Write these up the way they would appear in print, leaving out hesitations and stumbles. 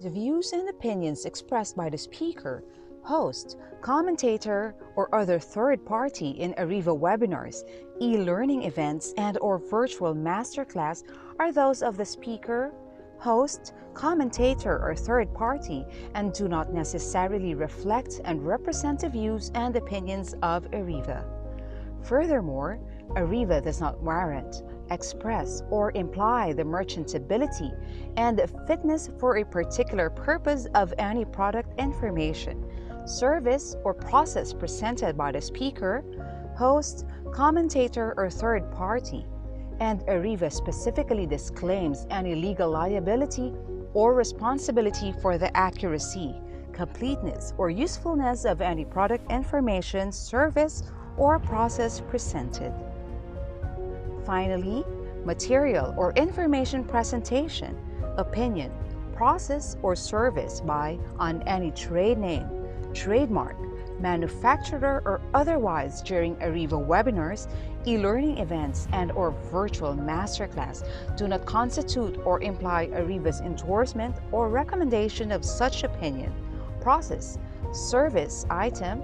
The views and opinions expressed by the speaker, host, commentator, or other third party in Ariva webinars, e-learning events, and/or virtual masterclass are those of the speaker, host, commentator, or third party and do not necessarily reflect and represent the views and opinions of Ariva. Furthermore, Ariva does not warrant, express, or imply the merchantability and fitness for a particular purpose of any product information, service, or process presented by the speaker, host, commentator, or third party, and Ariva specifically disclaims any legal liability or responsibility for the accuracy, completeness, or usefulness of any product information, service, or process presented. Finally, material or information presentation, opinion, process, or service by, on any trade name, trademark, manufacturer, or otherwise during Ariva webinars, e-learning events, and/or virtual masterclass do not constitute or imply Ariva's endorsement or recommendation of such opinion, process, service, item,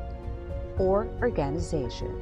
or organization.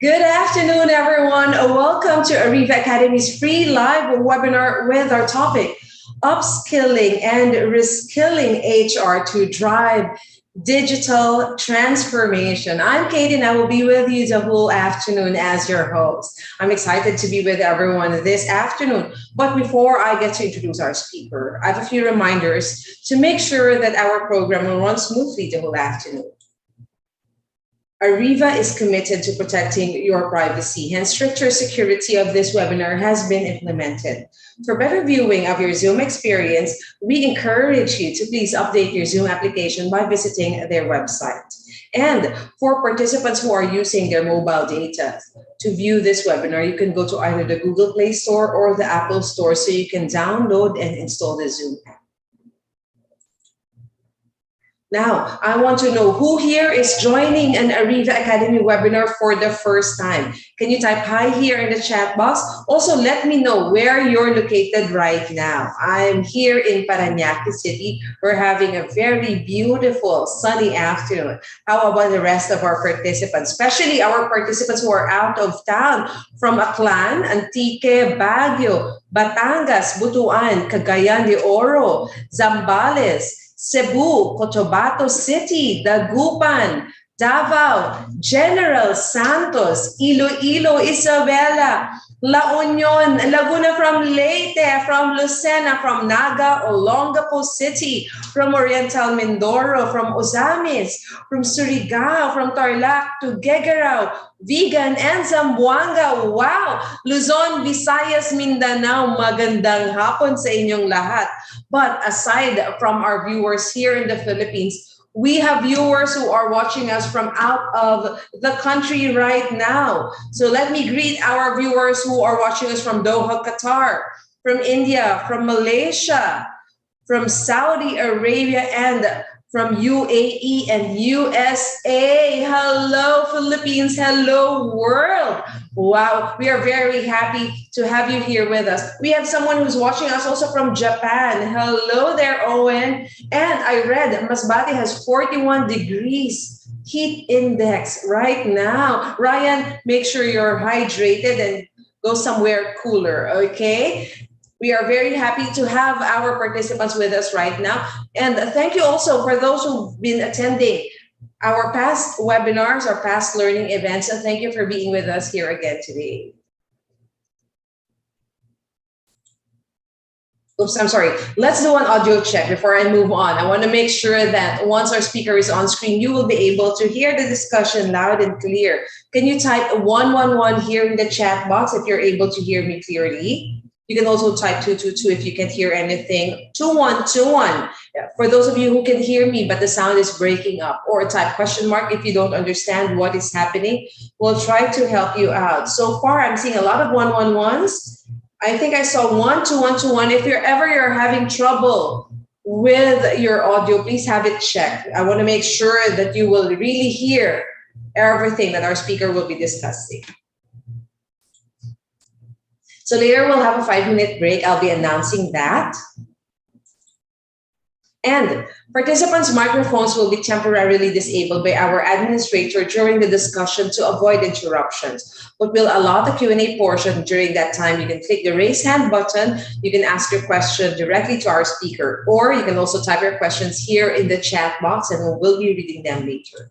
Good afternoon, everyone. Welcome to Ariva Academy's free live webinar with our topic, Upskilling and Reskilling HR to Drive Digital Transformation. I'm Kate and I will be with you the whole afternoon as your host. I'm excited to be with everyone this afternoon. But before I get to introduce our speaker, I have a few reminders to make sure that our program will run smoothly the whole afternoon. Ariva is committed to protecting your privacy, hence stricter security of this webinar has been implemented. For better viewing of your Zoom experience, we encourage you to please update your Zoom application by visiting their website. And for participants who are using their mobile data to view this webinar, you can go to either the Google Play Store or the Apple Store so you can download and install the Zoom app. Now, I want to know who here is joining an Ariva Academy webinar for the first time. Can you type hi here in the chat box? Also, let me know where you're located right now. I'm here in Parañaque City. We're having a very beautiful sunny afternoon. How about the rest of our participants, especially our participants who are out of town from Aklan, Antique, Baguio, Batangas, Butuan, Cagayan de Oro, Zambales, Cebu, Cotabato City, Dagupan, Davao, General Santos, Iloilo, Isabela, La Union, Laguna from Leyte, from Lucena, from Naga, Olongapo City, from Oriental Mindoro, from Ozamis, from Surigao, from Tarlac to Tuguegarao, Vigan, and Zamboanga. Wow! Luzon, Visayas, Mindanao, magandang hapon sa inyong lahat. But aside from our viewers here in the Philippines, we have viewers who are watching us from out of the country right now. So let me greet our viewers who are watching us from Doha, Qatar, from India, from Malaysia, from Saudi Arabia, and from UAE and USA. Hello, Philippines. Hello, world. Wow, we are very happy to have you here with us. We have someone who's watching us also from Japan. Hello there, Owen. And I read Masbate has 41 degrees heat index right now. Ryan, make sure you're hydrated and go somewhere cooler, okay? We are very happy to have our participants with us right now. And thank you also for those who've been attending our past webinars or past learning events. And thank you for being with us here again today. Oops, I'm sorry. Let's do an audio check before I move on. I want to make sure that once our speaker is on screen, you will be able to hear the discussion loud and clear. Can you type 111 here in the chat box if you're able to hear me clearly? You can also type 222 if you can't hear anything. 2121 for those of you who can hear me, but the sound is breaking up. Or type question mark if you don't understand what is happening. We'll try to help you out. So far, I'm seeing a lot of 111s. I think I saw 12121. If you're having trouble with your audio, please have it checked. I want to make sure that you will really hear everything that our speaker will be discussing. So later we'll have a 5-minute break. I'll be announcing that. And participants' microphones will be temporarily disabled by our administrator during the discussion to avoid interruptions. But we'll allot the Q&A portion during that time. You can click the raise hand button. You can ask your question directly to our speaker, or you can also type your questions here in the chat box and we'll be reading them later.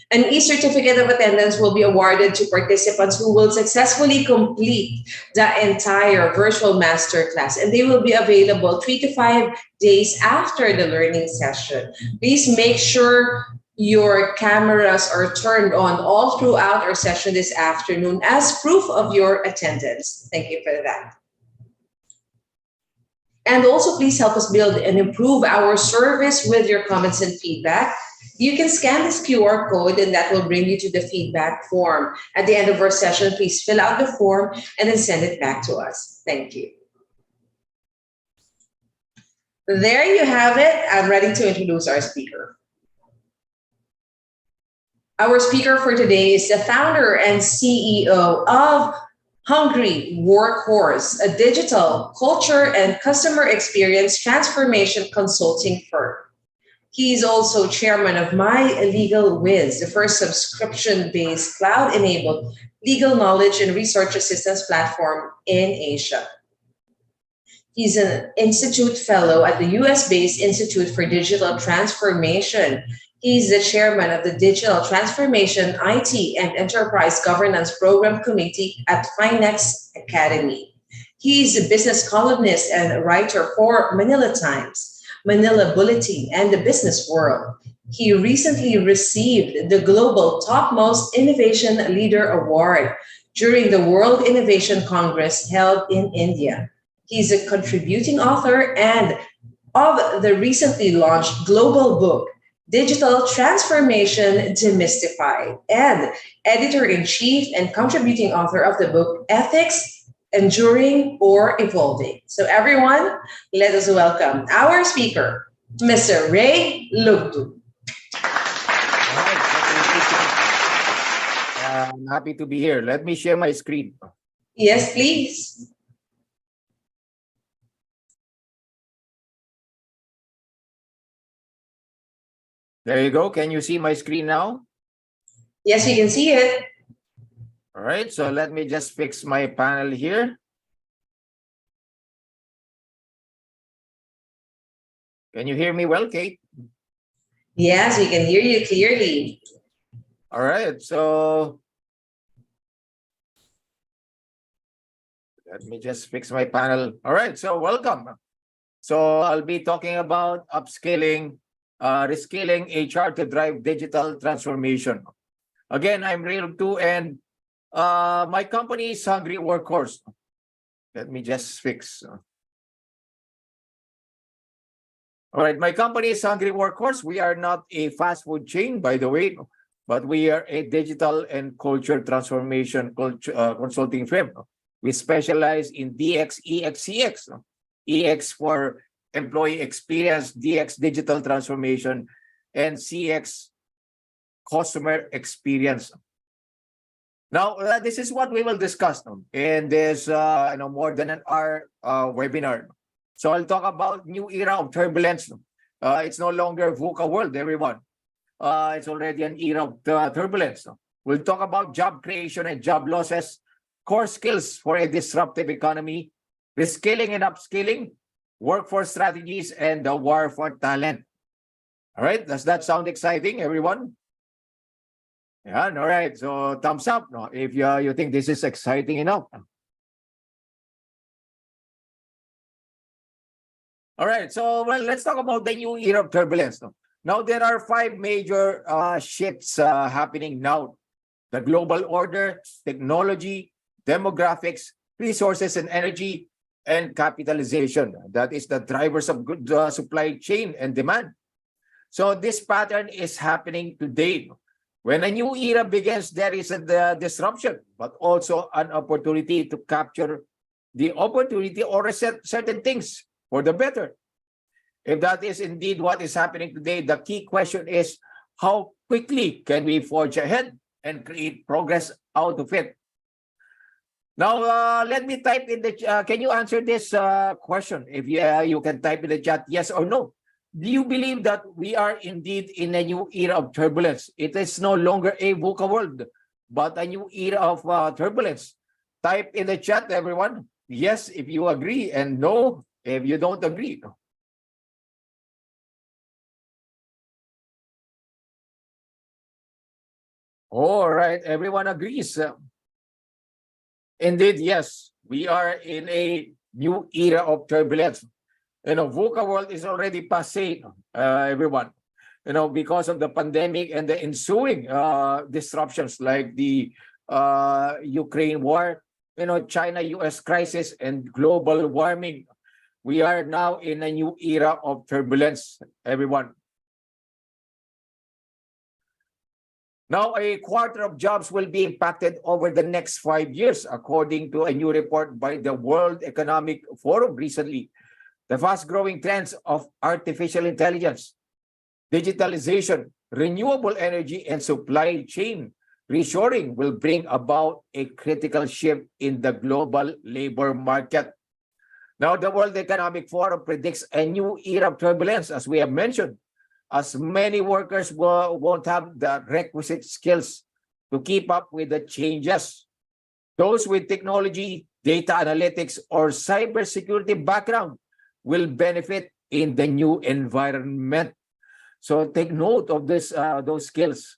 An e-certificate of attendance will be awarded to participants who will successfully complete the entire virtual masterclass, and they will be available 3 to 5 days after the learning session. Please make sure your cameras are turned on all throughout our session this afternoon as proof of your attendance. Thank you for that. And also, please help us build and improve our service with your comments and feedback. You can scan this QR code and that will bring you to the feedback form. At the end of our session, please fill out the form and then send it back to us. Thank you. There you have it. I'm ready to introduce our speaker. Our speaker for today is the founder and CEO of Hungry Workhorse, a digital culture and customer experience transformation consulting firm. He's also chairman of My Legal Wiz, the first subscription-based cloud-enabled legal knowledge and research assistance platform in Asia. He's an Institute Fellow at the US-based Institute for Digital Transformation. He's the chairman of the Digital Transformation IT and Enterprise Governance Program Committee at Finex Academy. He's a business columnist and writer for Manila Times, Manila Bulletin, and the Business World. He recently received the Global Topmost Innovation Leader Award during the World Innovation Congress held in India. He's a contributing author and of the recently launched global book, Digital Transformation Demystified, and editor-in-chief and contributing author of the book, Ethics, Enduring or Evolving. So everyone, let us welcome our speaker, Mr. Ray Lugtu. I'm happy to be here. Let me share my screen. Yes, please. There you go. Can you see my screen now? Yes, we can see it. All right, so let me just fix my panel here. Can you hear me well, Kate? Yes, we can hear you clearly. All right, so let me just fix my panel. All right, so welcome. So I'll be talking about upskilling, reskilling HR to drive digital transformation. Again, I'm Lugtu, and my company is Hungry Workhorse. Let me just fix. All right, my company is Hungry Workhorse. We are not a fast food chain, by the way, but we are a digital and culture transformation consulting firm. We specialize in DX, EX, CX. EX for employee experience, DX, digital transformation, and CX, customer experience. Now, this is what we will discuss in this more than an hour webinar. So I'll talk about new era of turbulence. It's no longer VUCA world, everyone. It's already an era of turbulence. We'll talk about job creation and job losses, core skills for a disruptive economy, reskilling and upskilling, workforce strategies, and the war for talent. All right, does that sound exciting, everyone? Yeah, all right. So thumbs up no, if you think this is exciting enough. All right, so well, let's talk about the new era of turbulence. No? Now, there are 5 major shifts happening now. The global order, technology, demographics, resources and energy, and capitalization. That is the drivers of good supply chain and demand. So this pattern is happening today. When a new era begins, there is a disruption, but also an opportunity to capture the opportunity or reset certain things for the better. If that is indeed what is happening today, the key question is how quickly can we forge ahead and create progress out of it? Now, let me type in the, can you answer this question? If you can type in the chat, yes or no. Do you believe that we are indeed in a new era of turbulence? It is no longer a VUCA world, but a new era of turbulence. Type in the chat, everyone. Yes, if you agree, and no, if you don't agree. All right, everyone agrees. Indeed, yes, we are in a new era of turbulence. You know, VUCA world is already passé, everyone. You know, because of the pandemic and the ensuing disruptions like the Ukraine war, you know, China-US crisis and global warming. We are now in a new era of turbulence, everyone. Now, a quarter of jobs will be impacted over the next 5 years, according to a new report by the World Economic Forum recently. The fast-growing trends of artificial intelligence, digitalization, renewable energy, and supply chain reshoring will bring about a critical shift in the global labor market. Now, the World Economic Forum predicts a new era of turbulence, as we have mentioned, as many workers won't have the requisite skills to keep up with the changes. Those with technology, data analytics, or cybersecurity background will benefit in the new environment. So take note of this, those skills.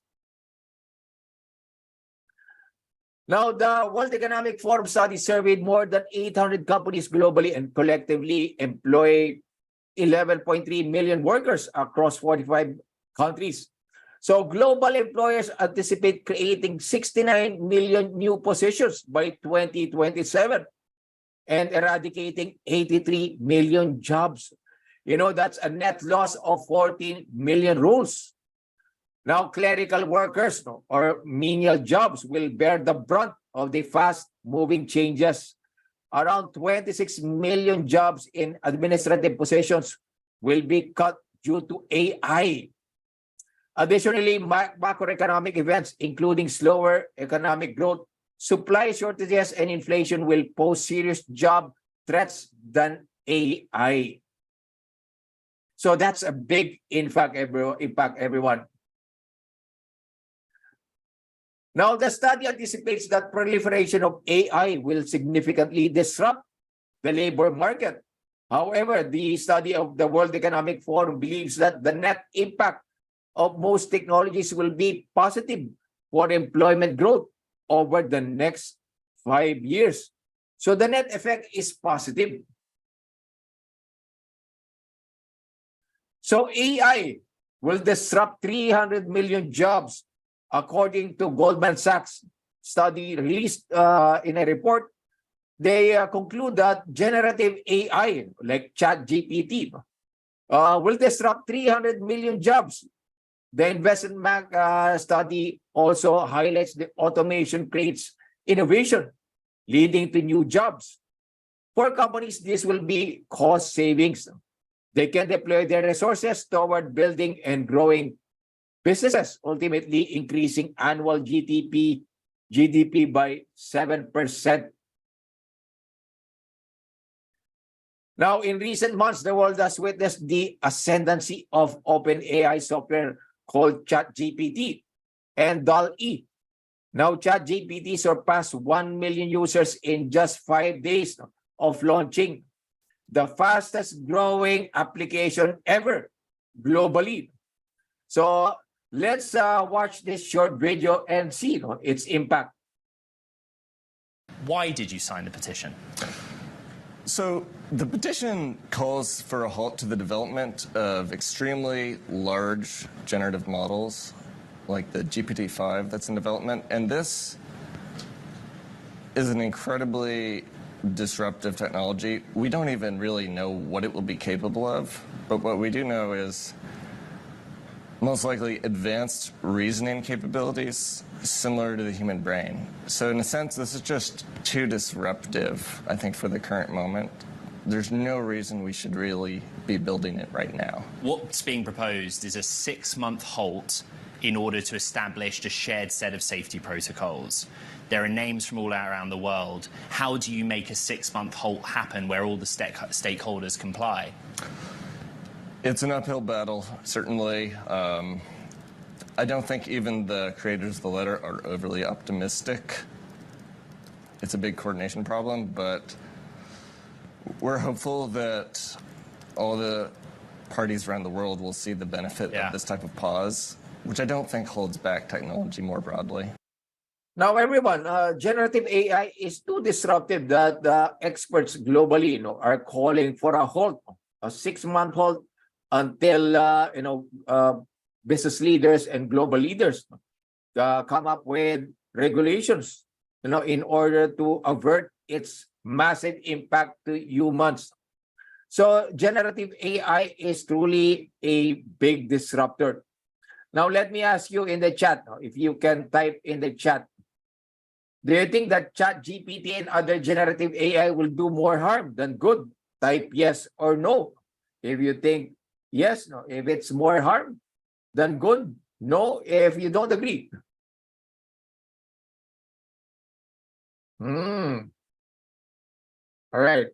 Now, the World Economic Forum study surveyed more than 800 companies globally and collectively employ 11.3 million workers across 45 countries. So global employers anticipate creating 69 million new positions by 2027 and eradicating 83 million jobs. You know, that's a net loss of 14 million roles. Now, clerical workers or menial jobs will bear the brunt of the fast-moving changes. Around 26 million jobs in administrative positions will be cut due to AI. Additionally, macroeconomic events, including slower economic growth, supply shortages, and inflation will pose serious job threats than AI. So that's a big impact, everyone. Now, the study anticipates that proliferation of AI will significantly disrupt the labor market. However, the study of the World Economic Forum believes that the net impact of most technologies will be positive for employment growth over the next 5 years. So the net effect is positive. So AI will disrupt 300 million jobs, according to Goldman Sachs study released in a report. They conclude that generative AI, like ChatGPT, will disrupt 300 million jobs. The investment bank study also highlights the automation creates innovation, leading to new jobs. For companies, this will be cost savings. They can deploy their resources toward building and growing businesses, ultimately increasing annual GDP by 7%. Now, in recent months, the world has witnessed the ascendancy of OpenAI software called ChatGPT and DALL-E. Now, ChatGPT surpassed 1 million users in just 5 days, of launching the fastest growing application ever globally. So let's watch this short video and see its impact. Why did you sign the petition? So the petition calls for a halt to the development of extremely large generative models like the GPT-5 that's in development. And this is an incredibly disruptive technology. We don't even really know what it will be capable of, but what we do know is most likely advanced reasoning capabilities similar to the human brain. So in a sense, this is just too disruptive, I think, for the current moment. There's no reason we should really be building it right now. What's being proposed is a 6-month halt in order to establish a shared set of safety protocols. There are names from all around the world. How do you make a 6-month halt happen where all the stakeholders comply? It's an uphill battle, certainly. I don't think even the creators of the letter are overly optimistic. It's a big coordination problem, but we're hopeful that all the parties around the world will see the benefit of this type of pause, which I don't think holds back technology more broadly. Now, everyone, generative AI is too disruptive that the experts globally, are calling for a halt, a 6-month halt, until business leaders and global leaders come up with regulations, in order to avert its massive impact to humans. So generative AI is truly a big disruptor. Now, let me ask you in the chat, if you can type in the chat, do you think that ChatGPT and other generative AI will do more harm than good? Type yes or no. If you think yes, no. If it's more harm than good, no. If you don't agree. All right.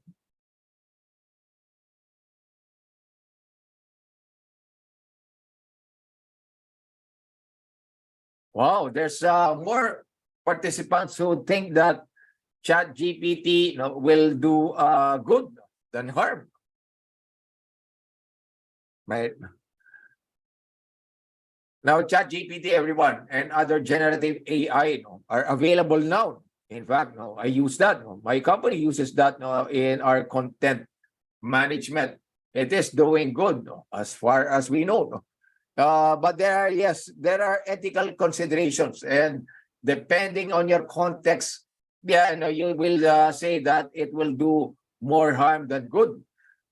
Wow, there's more participants who think that ChatGPT will do good than harm. Right. Now, ChatGPT, everyone, and other generative AI are available now. In fact, I use that. My company uses that in our content management. It is doing good as far as we know. But there are ethical considerations, and depending on your context, you will say that it will do more harm than good.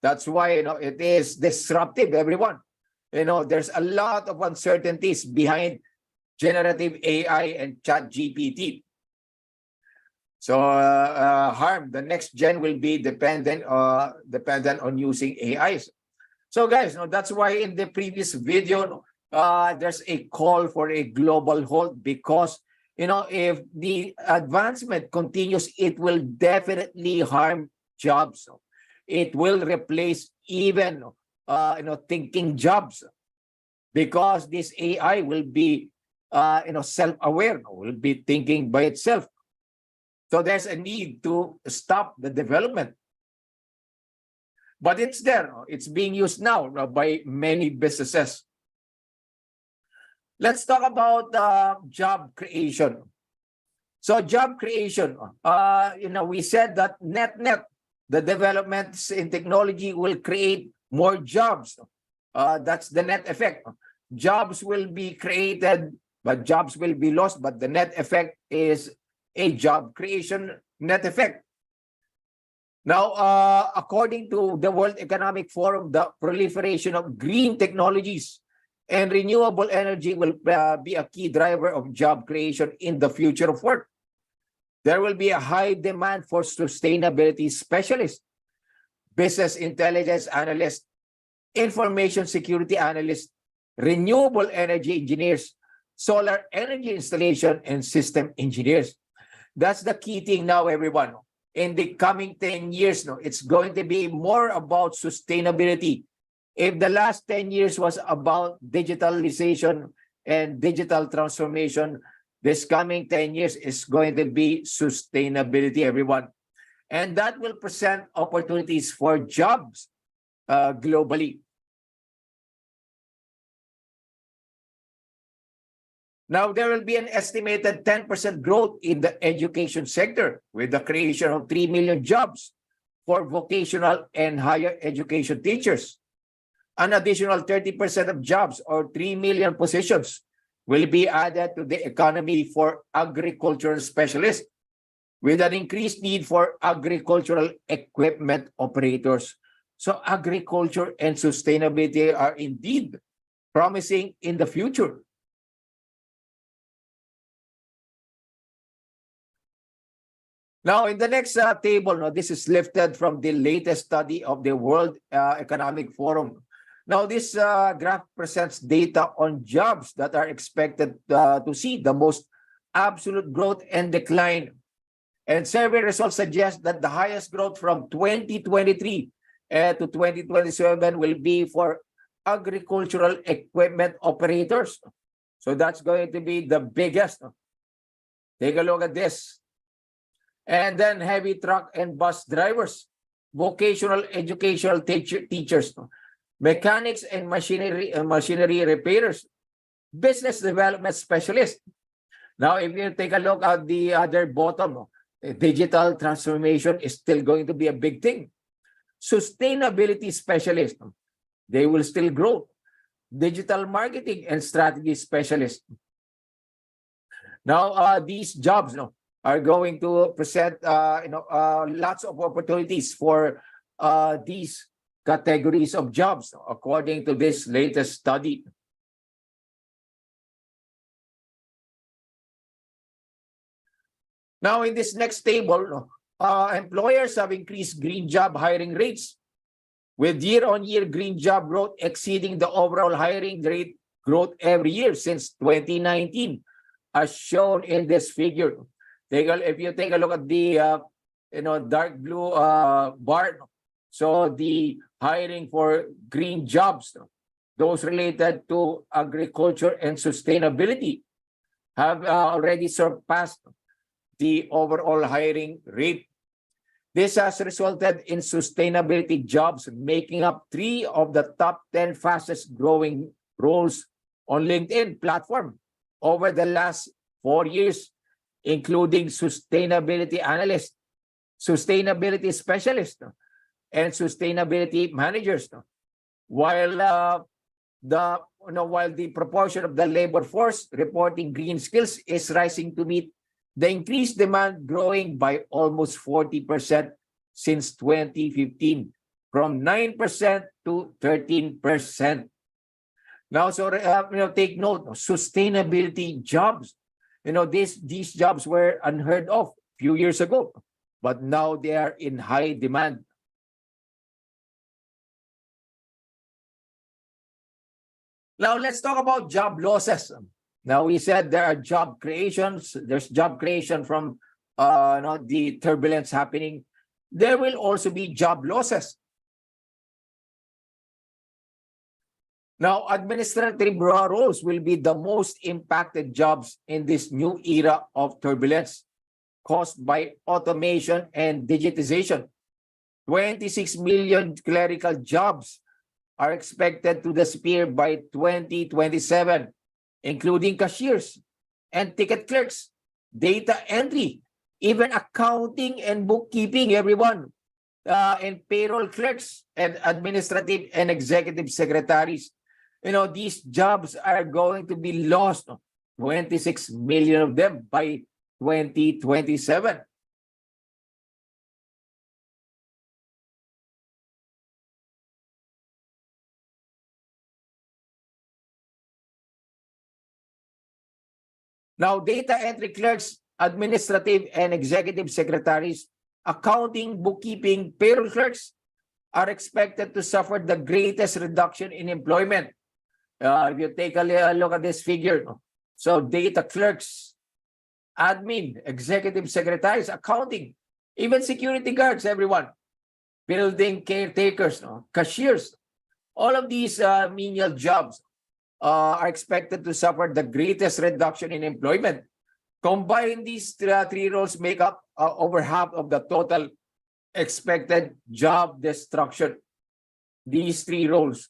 That's why it is disruptive, everyone. There's a lot of uncertainties behind generative AI and ChatGPT. So harm, the next gen will be dependent on using AIs. So guys, that's why in the previous video, there's a call for a global halt, because if the advancement continues, it will definitely harm jobs. It will replace even thinking jobs, because this AI will be self-aware, will be thinking by itself. So there's a need to stop the development. But it's there. It's being used now by many businesses. Let's talk about job creation. So job creation, we said that net, the developments in technology will create more jobs. That's the net effect. Jobs will be created, but jobs will be lost. But the net effect is a job creation net effect. Now, according to the World Economic Forum, the proliferation of green technologies and renewable energy will be a key driver of job creation in the future of work. There will be a high demand for sustainability specialists, business intelligence analysts, information security analysts, renewable energy engineers, solar energy installation, and system engineers. That's the key thing now, everyone. In the coming 10 years, it's going to be more about sustainability. If the last 10 years was about digitalization and digital transformation, this coming 10 years is going to be sustainability, everyone. And that will present opportunities for jobs globally. Now, there will be an estimated 10% growth in the education sector with the creation of 3 million jobs for vocational and higher education teachers. An additional 30% of jobs, or 3 million positions, will be added to the economy for agricultural specialists, with an increased need for agricultural equipment operators. So agriculture and sustainability are indeed promising in the future. Now, in the next table, this is lifted from the latest study of the World Economic Forum. Now, this graph presents data on jobs that are expected to see the most absolute growth and decline. And survey results suggest that the highest growth from 2023 to 2027 will be for agricultural equipment operators. So that's going to be the biggest. Take a look at this. And then heavy truck and bus drivers, vocational educational teachers, mechanics and machinery repairers, business development specialists. Now, if you take a look at the other bottom, digital transformation is still going to be a big thing. Sustainability specialists, they will still grow. Digital marketing and strategy specialists. Now, these jobs are going to present lots of opportunities for these categories of jobs, according to this latest study. Now, in this next table, employers have increased green job hiring rates, with year-on-year green job growth exceeding the overall hiring rate growth every year since 2019, as shown in this figure. If you take a look at the dark blue bar, so the hiring for green jobs, those related to agriculture and sustainability, have already surpassed the overall hiring rate. This has resulted in sustainability jobs making up 3 of the top 10 fastest growing roles on LinkedIn platform over the last 4 years, including sustainability analyst, sustainability specialist, and sustainability managers. While the proportion of the labor force reporting green skills is rising to meet the increased demand, growing by almost 40% since 2015, from 9% to 13%. Now, so take note, sustainability jobs. These jobs were unheard of a few years ago, but now they are in high demand. Now, let's talk about job losses. Now, we said there are job creations. There's job creation from the turbulence happening. There will also be job losses. Now, administrative roles will be the most impacted jobs in this new era of turbulence caused by automation and digitization. 26 million clerical jobs are expected to disappear by 2027, including cashiers and ticket clerks, data entry, even accounting and bookkeeping, everyone, and payroll clerks and administrative and executive secretaries. These jobs are going to be lost, 26 million of them by 2027. Now, data entry clerks, administrative and executive secretaries, accounting, bookkeeping, payroll clerks are expected to suffer the greatest reduction in employment. If you take a look at this figure, so data clerks, admin, executive secretaries, accounting, even security guards, everyone, building caretakers, cashiers, all of these menial jobs are expected to suffer the greatest reduction in employment. Combined, these three roles make up over half of the total expected job destruction. These three roles.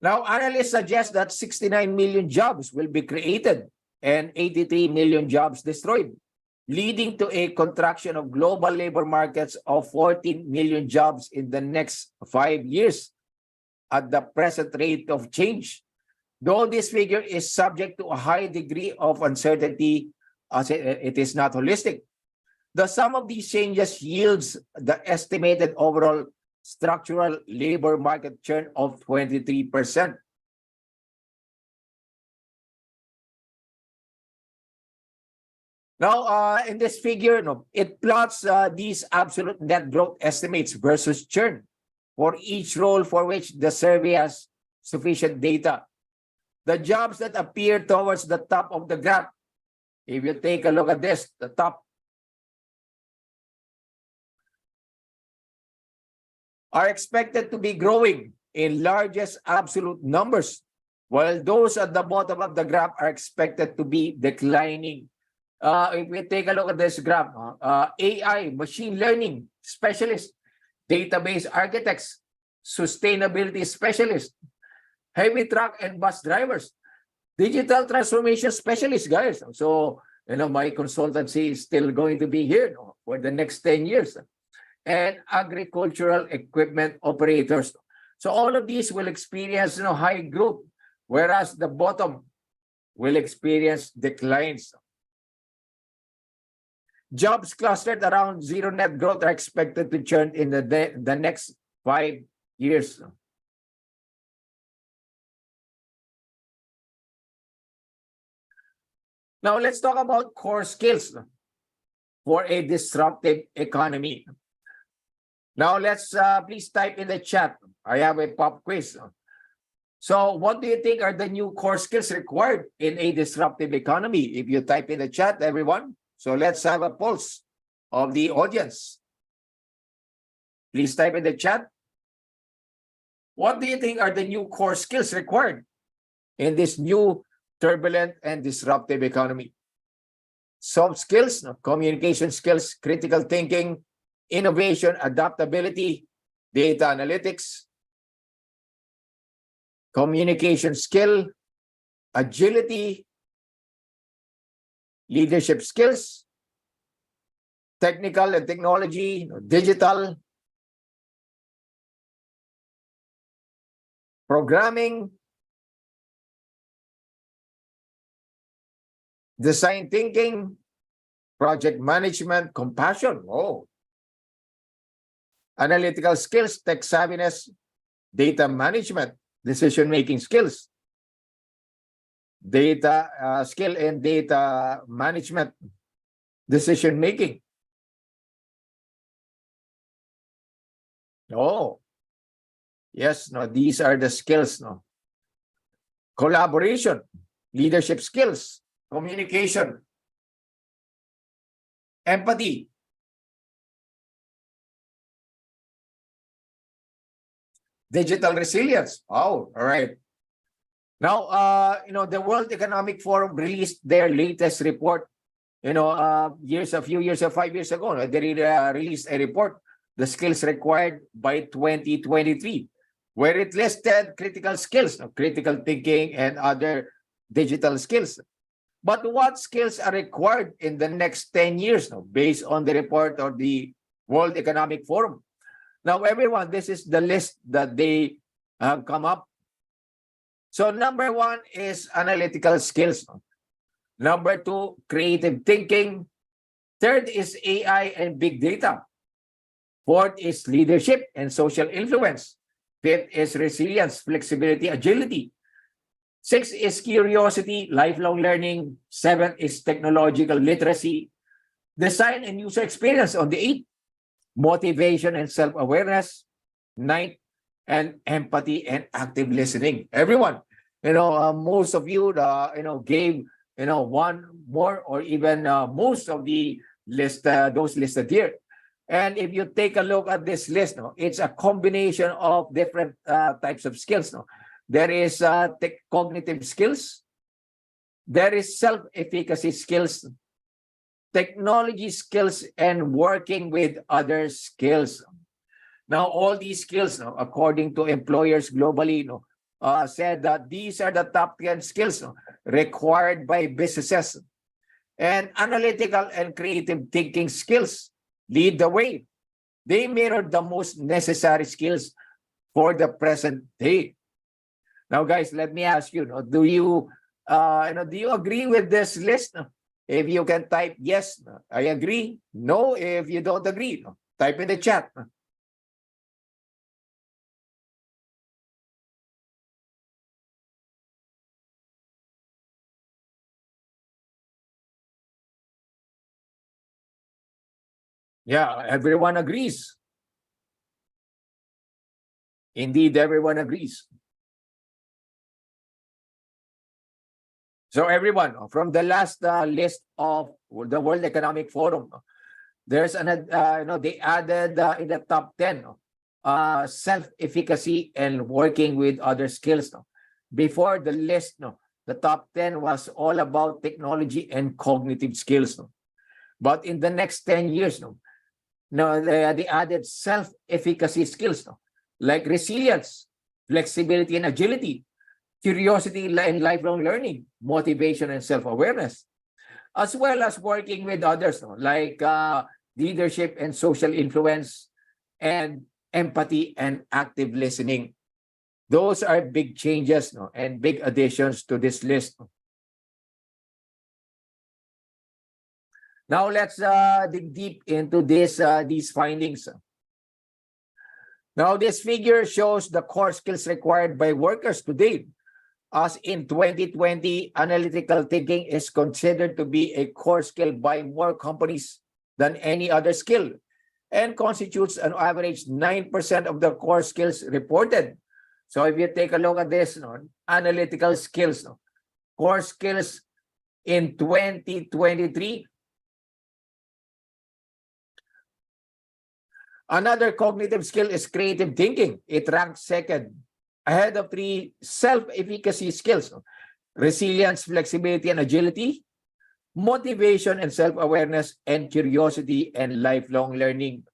Now, analysts suggest that 69 million jobs will be created and 83 million jobs destroyed, leading to a contraction of global labor markets of 14 million jobs in the next 5 years at the present rate of change. Though this figure is subject to a high degree of uncertainty, as it is not holistic, the sum of these changes yields the estimated overall structural labor market churn of 23%. Now, in this figure, it plots these absolute net growth estimates versus churn for each role for which the survey has sufficient data. The jobs that appear towards the top of the graph, if you take a look at this, the top, are expected to be growing in largest absolute numbers, while those at the bottom of the graph are expected to be declining. If we take a look at this graph, AI, machine learning specialists, database architects, sustainability specialists, heavy truck and bus drivers, digital transformation specialists, guys. So, my consultancy is still going to be here for the next 10 years. And agricultural equipment operators. So all of these will experience high growth, whereas the bottom will experience declines. Jobs clustered around zero net growth are expected to churn in the next 5 years. Now let's talk about core skills for a disruptive economy. Now let's please type in the chat. I have a pop quiz. So what do you think are the new core skills required in a disruptive economy? If you type in the chat, everyone. So let's have a pulse of the audience. Please type in the chat. What do you think are the new core skills required in this new turbulent and disruptive economy? Soft skills, communication skills, critical thinking, innovation, adaptability, data analytics, communication skill, agility, leadership skills, technical and technology, digital, programming, design thinking, project management, compassion, analytical skills, tech savviness, data management, decision-making skills, data skill and data management, decision-making. Yes, these are the skills. Collaboration, leadership skills, communication, empathy, digital resilience. All right. Now, the World Economic Forum released their latest report, 5 years ago. They released a report, the skills required by 2023, where it listed critical skills, critical thinking and other digital skills. But what skills are required in the next 10 years, based on the report of the World Economic Forum? Now, everyone, this is the list that they have come up. So number 1 is analytical skills. Number 2, creative thinking. Third is AI and big data. Fourth is leadership and social influence. Fifth is resilience, flexibility, agility. 6 is curiosity, lifelong learning. 7 is technological literacy. Design and user experience on the 8th. Motivation and self-awareness. 9th, and empathy and active listening. Everyone, most of you, gave, one more or even most of the list, those listed here. And if you take a look at this list, no, it's a combination of different types of skills. No, there is cognitive skills, there is self-efficacy skills, technology skills, and working with other skills. Now, all these skills, no, according to employers globally, no, said that these are the top 10 skills, no, required by businesses. And analytical and creative thinking skills lead the way. They mirror the most necessary skills for the present day. Now, guys, let me ask you, no, do you agree with this list? No? If you can type yes, I agree. No, if you don't agree, no, type in the chat. Yeah, everyone agrees. Indeed, everyone agrees. So everyone, from the last list of the World Economic Forum, there's they added in the top 10 self-efficacy and working with other skills. Before the list, the top 10 was all about technology and cognitive skills. But in the next 10 years, they added self-efficacy skills, like resilience, flexibility and agility, curiosity and lifelong learning, motivation and self-awareness, as well as working with others, like leadership and social influence, and empathy and active listening. Those are big changes and big additions to this list. Now let's dig deep into these findings. Now this figure shows the core skills required by workers today. As in 2020, analytical thinking is considered to be a core skill by more companies than any other skill, and constitutes an average 9% of the core skills reported. So if you take a look at this, analytical skills, core skills in 2023. Another cognitive skill is creative thinking. It ranks second, ahead of 3 self-efficacy skills: resilience, flexibility, and agility, motivation and self-awareness, and curiosity and lifelong learning.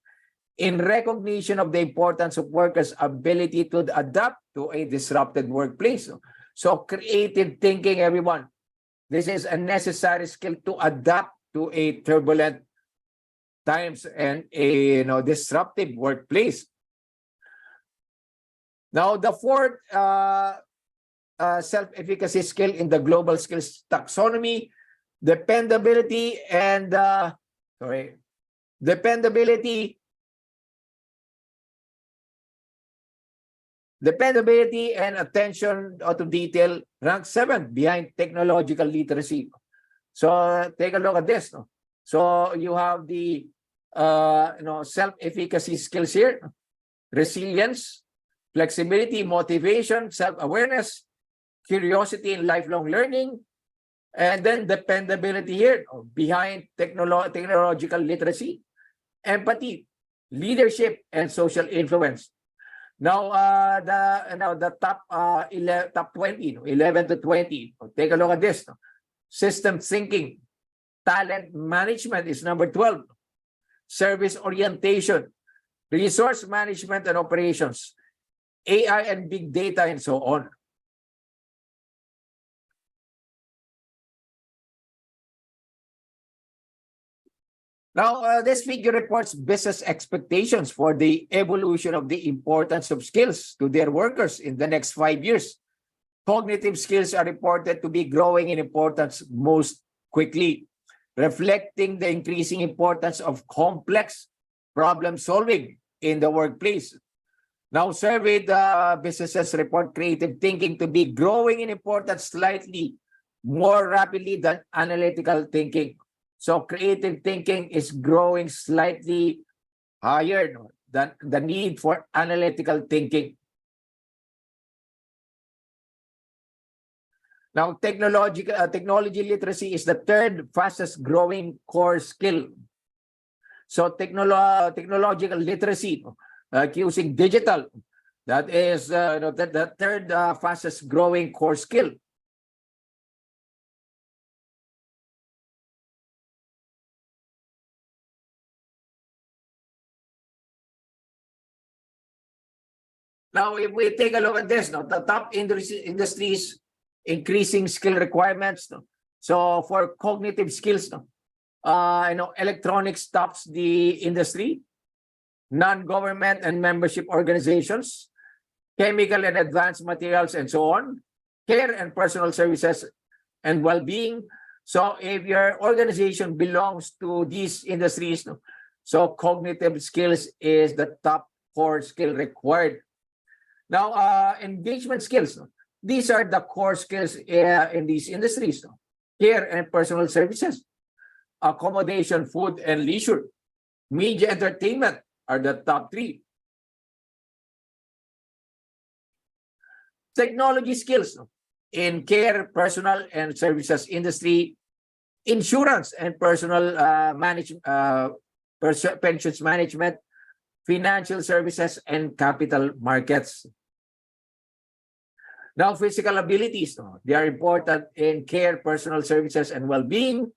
In recognition of the importance of workers' ability to adapt to a disrupted workplace. So creative thinking, everyone, this is a necessary skill to adapt to a turbulent times and a disruptive workplace. Now, the fourth self-efficacy skill in the global skills taxonomy, dependability and attention to detail ranks 7 behind technological literacy. So take a look at this. So you have the self-efficacy skills here: resilience, flexibility, motivation, self-awareness, curiosity and lifelong learning, and then dependability here behind technological literacy, empathy, leadership, and social influence. Now, the top 20, 11 to 20. Take a look at this. System thinking, talent management is number 12. Service orientation, resource management and operations, AI and big data, and so on. Now, this figure reports business expectations for the evolution of the importance of skills to their workers in the next 5 years. Cognitive skills are reported to be growing in importance most quickly, reflecting the increasing importance of complex problem solving in the workplace. Now, surveyed businesses report creative thinking to be growing in importance slightly more rapidly than analytical thinking. So creative thinking is growing slightly higher than the need for analytical thinking. Now, technology literacy is the third fastest growing core skill. So technological literacy, using digital, that is the third fastest growing core skill. Now, if we take a look at this, the top industries increasing skill requirements. So for cognitive skills, electronics tops the industry, non-government and membership organizations, chemical and advanced materials, and so on, care and personal services, and well-being. So if your organization belongs to these industries, so cognitive skills is the top core skill required. Now, engagement skills. These are the core skills in these industries. Care and personal services, accommodation, food, and leisure, media entertainment are the top three. Technology skills in care, personal, and services industry, insurance and personal pensions management, financial services, and capital markets. Now, physical abilities, they are important in care, personal services, and well-being,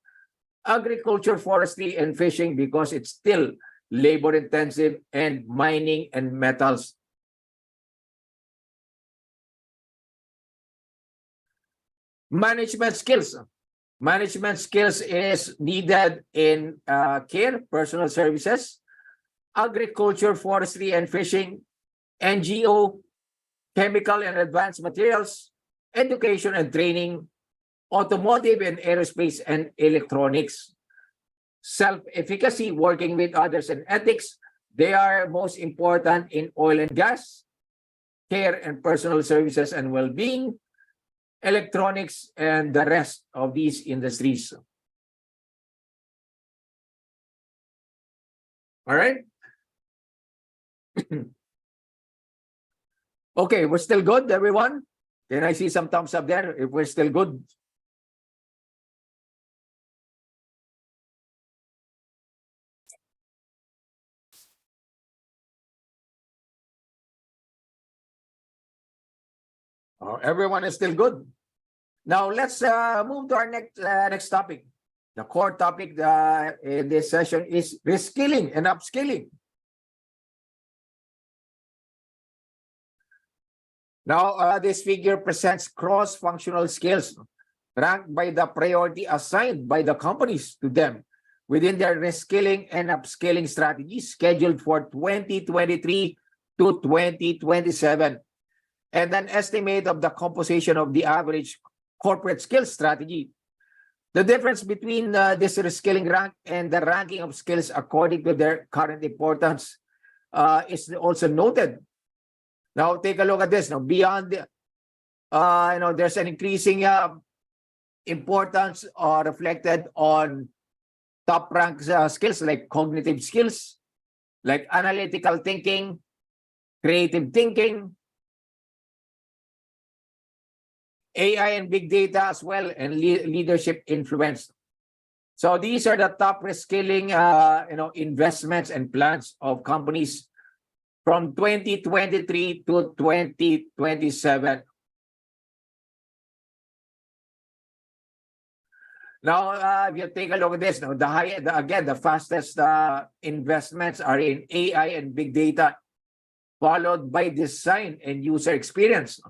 agriculture, forestry, and fishing because it's still labor-intensive, and mining and metals. Management skills. Management skills is needed in care, personal services, agriculture, forestry, and fishing, NGO, chemical and advanced materials, education and training, automotive and aerospace and electronics. Self-efficacy, working with others, and ethics, they are most important in oil and gas, care and personal services and well-being, electronics, and the rest of these industries. All right. Okay, we're still good, everyone? Can I see some thumbs up there if we're still good? Everyone is still good. Now let's move to our next topic. The core topic in this session is reskilling and upskilling. Now, this figure presents cross-functional skills ranked by the priority assigned by the companies to them within their reskilling and upskilling strategies scheduled for 2023 to 2027, and an estimate of the composition of the average corporate skills strategy. The difference between this reskilling rank and the ranking of skills according to their current importance is also noted. Now, take a look at this. Now, beyond, there's an increasing importance reflected on top rank skills like cognitive skills, like analytical thinking, creative thinking, AI and big data as well, and leadership influence. So these are the top reskilling, investments and plans of companies from 2023 to 2027. Now, if you take a look at this, now the fastest investments are in AI and big data, followed by design and user experience.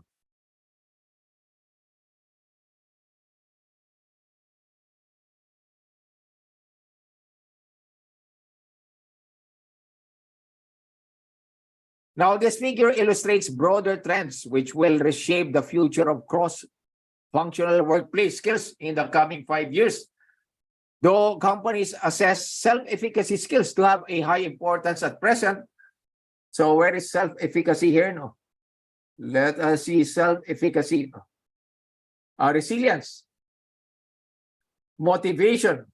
Now, this figure illustrates broader trends which will reshape the future of cross-functional workplace skills in the coming 5 years. Though companies assess self-efficacy skills to have a high importance at present, so where is self-efficacy here? No? Let us see self-efficacy. Resilience, motivation,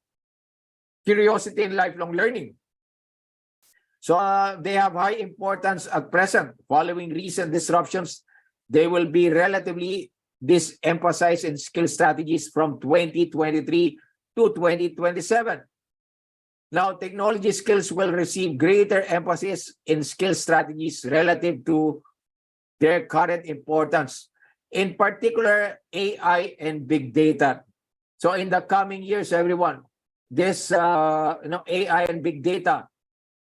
curiosity, and lifelong learning. So they have high importance at present. Following recent disruptions, they will be relatively disemphasized in skill strategies from 2023 to 2027. Now, technology skills will receive greater emphasis in skill strategies relative to their current importance, in particular, AI and big data. So in the coming years, everyone, this AI and big data,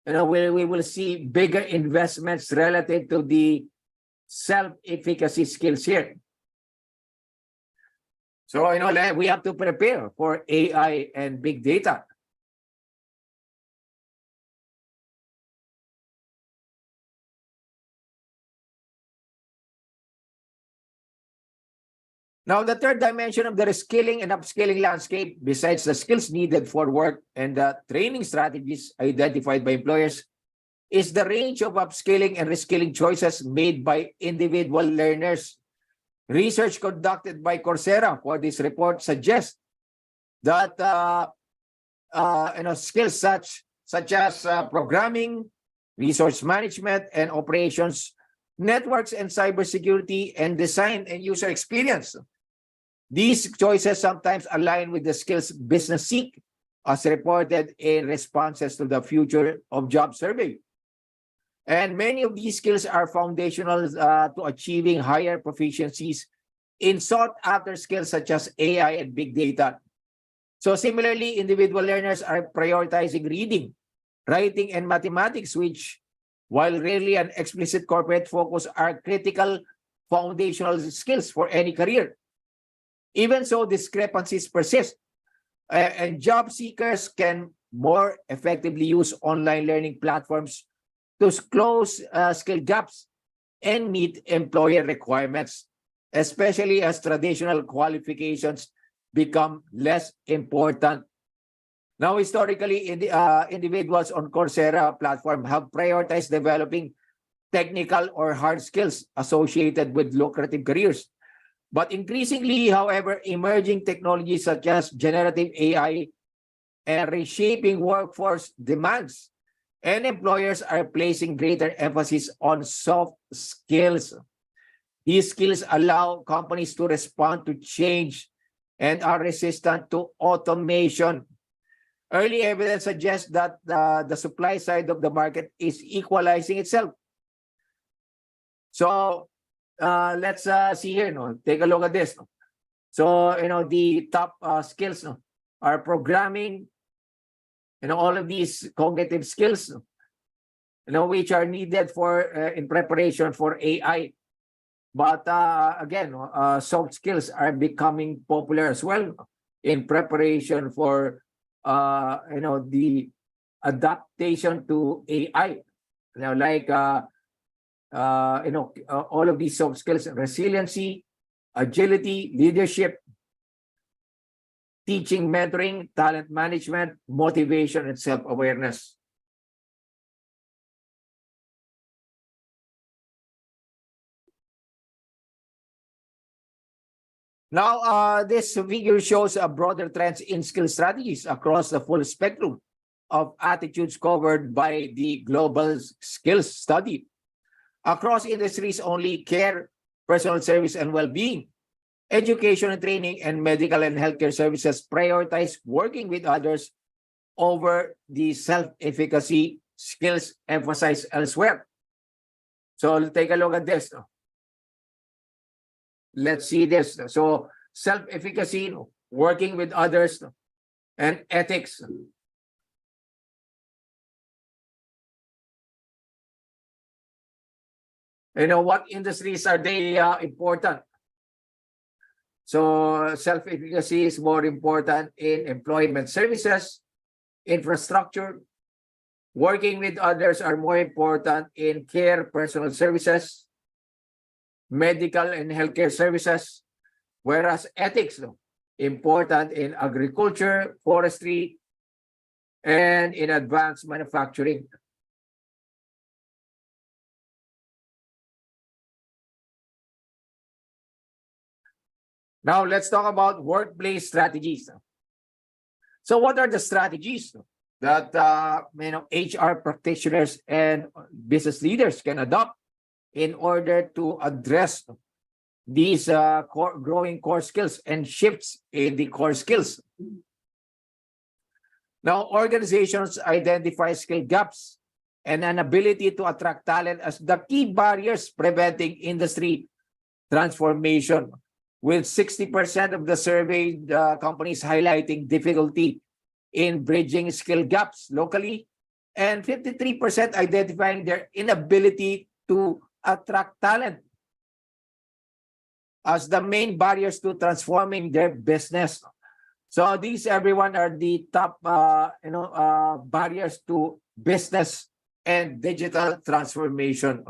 we will see bigger investments relative to the self-efficacy skills here. So we have to prepare for AI and big data. Now, the third dimension of the reskilling and upskilling landscape, besides the skills needed for work and the training strategies identified by employers, is the range of upskilling and reskilling choices made by individual learners. Research conducted by Coursera for this report suggests that skills such as programming, resource management and operations, networks and cybersecurity, and design and user experience. These choices sometimes align with the skills business seek, as reported in responses to the Future of Job survey. And many of these skills are foundational to achieving higher proficiencies in sought-after skills such as AI and big data. So similarly, individual learners are prioritizing reading, writing, and mathematics, which, while rarely an explicit corporate focus, are critical foundational skills for any career. Even so, discrepancies persist, and job seekers can more effectively use online learning platforms to close skill gaps and meet employer requirements, especially as traditional qualifications become less important. Now, historically, individuals on Coursera platform have prioritized developing technical or hard skills associated with lucrative careers. But increasingly, however, emerging technologies such as generative AI and reshaping workforce demands, and employers are placing greater emphasis on soft skills. These skills allow companies to respond to change and are resistant to automation. Early evidence suggests that the supply side of the market is equalizing itself. So let's see here. Take a look at this. So the top skills are programming. All of these cognitive skills, which are needed for in preparation for AI. But again, soft skills are becoming popular as well in preparation for the adaptation to AI. All of these soft skills: resiliency, agility, leadership, teaching, mentoring, talent management, motivation, and self-awareness. Now, this figure shows broader trends in skill strategies across the full spectrum of attitudes covered by the Global Skills Study. Across industries only, care, personal service and well-being, education and training, and medical and healthcare services prioritize working with others over the self-efficacy skills emphasized elsewhere. So take a look at this. Let's see this. So self-efficacy, working with others, and ethics. What industries are they important? So self-efficacy is more important in employment services, infrastructure. Working with others are more important in care, personal services, medical and healthcare services, whereas ethics, important in agriculture, forestry, and in advanced manufacturing. Now, let's talk about workplace strategies. So what are the strategies that HR practitioners and business leaders can adopt in order to address these growing core skills and shifts in the core skills? Now, organizations identify skill gaps and an ability to attract talent as the key barriers preventing industry transformation, with 60% of the surveyed companies highlighting difficulty in bridging skill gaps locally, and 53% identifying their inability to attract talent as the main barriers to transforming their business. So these, everyone, are the top barriers to business and digital transformation.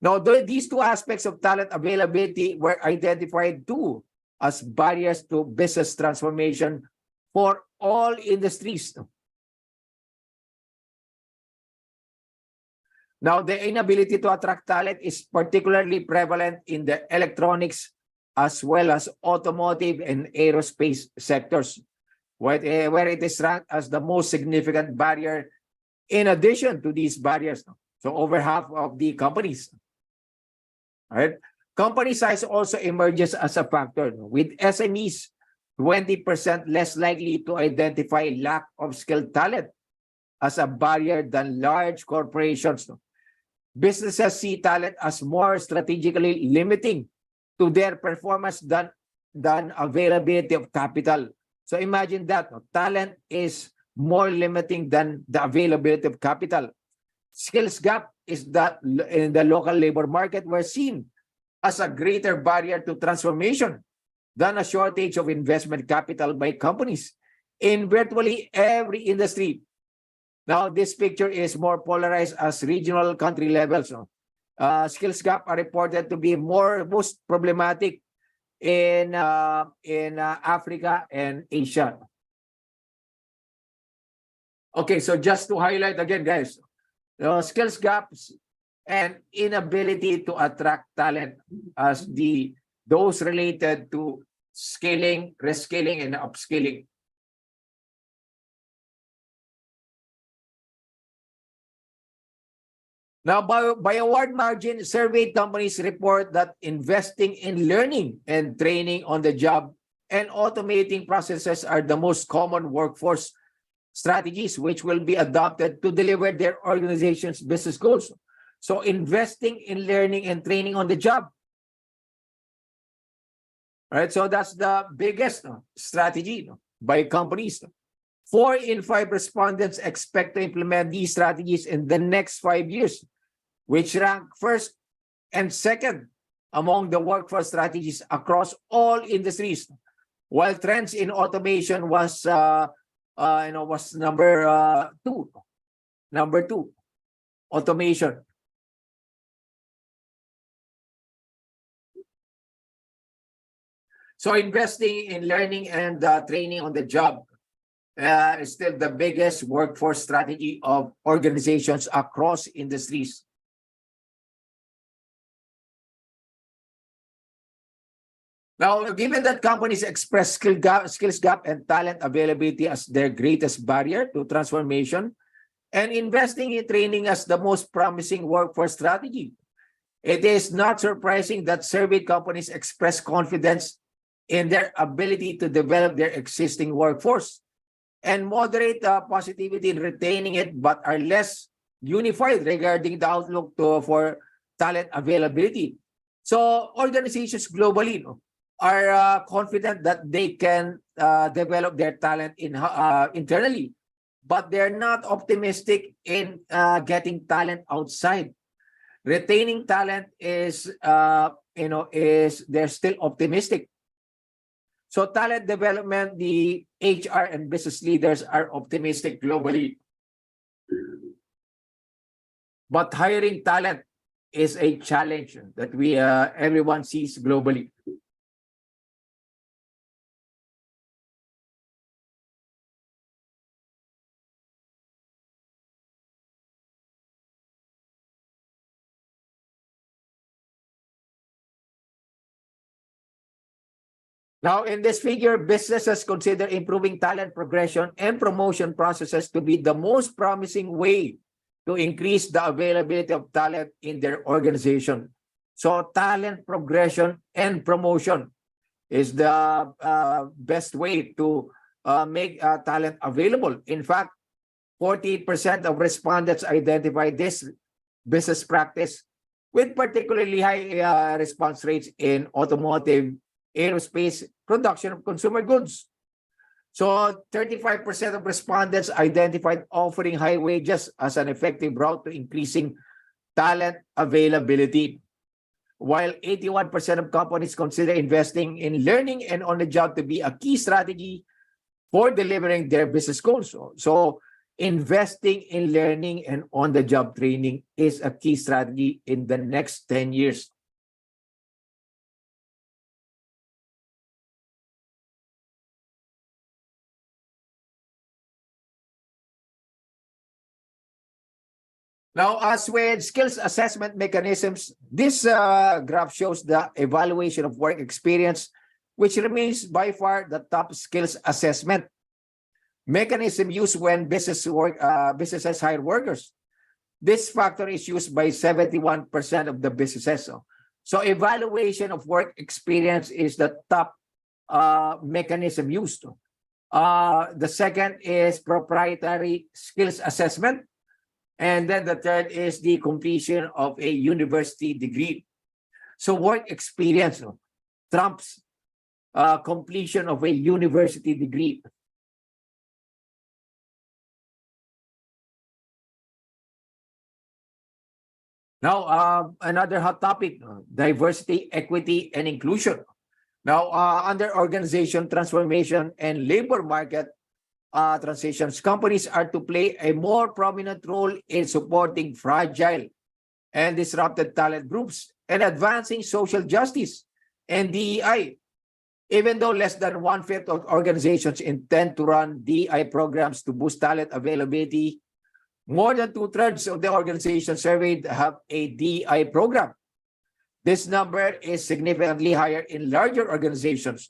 Now, these two aspects of talent availability were identified too as barriers to business transformation for all industries. Now, the inability to attract talent is particularly prevalent in the electronics as well as automotive and aerospace sectors, where it is ranked as the most significant barrier in addition to these barriers. So over half of the companies. All right. Company size also emerges as a factor, with SMEs 20% less likely to identify lack of skilled talent as a barrier than large corporations. Businesses see talent as more strategically limiting to their performance than availability of capital. So imagine that talent is more limiting than the availability of capital. Skills gap is that in the local labor market were seen as a greater barrier to transformation than a shortage of investment capital by companies in virtually every industry. Now, this picture is more polarized as regional country levels. Skills gap are reported to be most problematic in Africa and Asia. Okay, so just to highlight again, guys, skills gaps and inability to attract talent as those related to skilling, reskilling, and upskilling. Now, by award margin, surveyed companies report that investing in learning and training on the job and automating processes are the most common workforce strategies which will be adopted to deliver their organization's business goals. So investing in learning and training on the job. All right, so that's the biggest strategy by companies. 4 in 5 respondents expect to implement these strategies in the next 5 years, which rank first and second among the workforce strategies across all industries, while trends in automation was number 2. Number 2, automation. So investing in learning and training on the job is still the biggest workforce strategy of organizations across industries. Now, given that companies express skills gap and talent availability as their greatest barrier to transformation, and investing in training as the most promising workforce strategy, it is not surprising that surveyed companies express confidence in their ability to develop their existing workforce and moderate positivity in retaining it, but are less unified regarding the outlook for talent availability. So organizations globally are confident that they can develop their talent internally, but they're not optimistic in getting talent outside. Retaining talent is they're still optimistic. So talent development, the HR and business leaders are optimistic globally. But hiring talent is a challenge that everyone sees globally. Now, in this figure, businesses consider improving talent progression and promotion processes to be the most promising way to increase the availability of talent in their organization. So talent progression and promotion is the best way to make talent available. In fact, 48% of respondents identified this business practice with particularly high response rates in automotive, aerospace, production of consumer goods. So 35% of respondents identified offering high wages as an effective route to increasing talent availability, while 81% of companies consider investing in learning and on the job to be a key strategy for delivering their business goals. So investing in learning and on-the-job training is a key strategy in the next 10 years. Now, as with skills assessment mechanisms, this graph shows the evaluation of work experience, which remains by far the top skills assessment mechanism used when businesses hire workers. This factor is used by 71% of the businesses. So evaluation of work experience is the top mechanism used. The second is proprietary skills assessment. And then the third is the completion of a university degree. So work experience trumps completion of a university degree. Now, another hot topic, diversity, equity, and inclusion. Now, under organization transformation and labor market transitions, companies are to play a more prominent role in supporting fragile and disrupted talent groups and advancing social justice and DEI. Even though less than 1/5 of organizations intend to run DEI programs to boost talent availability, more than 2/3 of the organizations surveyed have a DEI program. This number is significantly higher in larger organizations.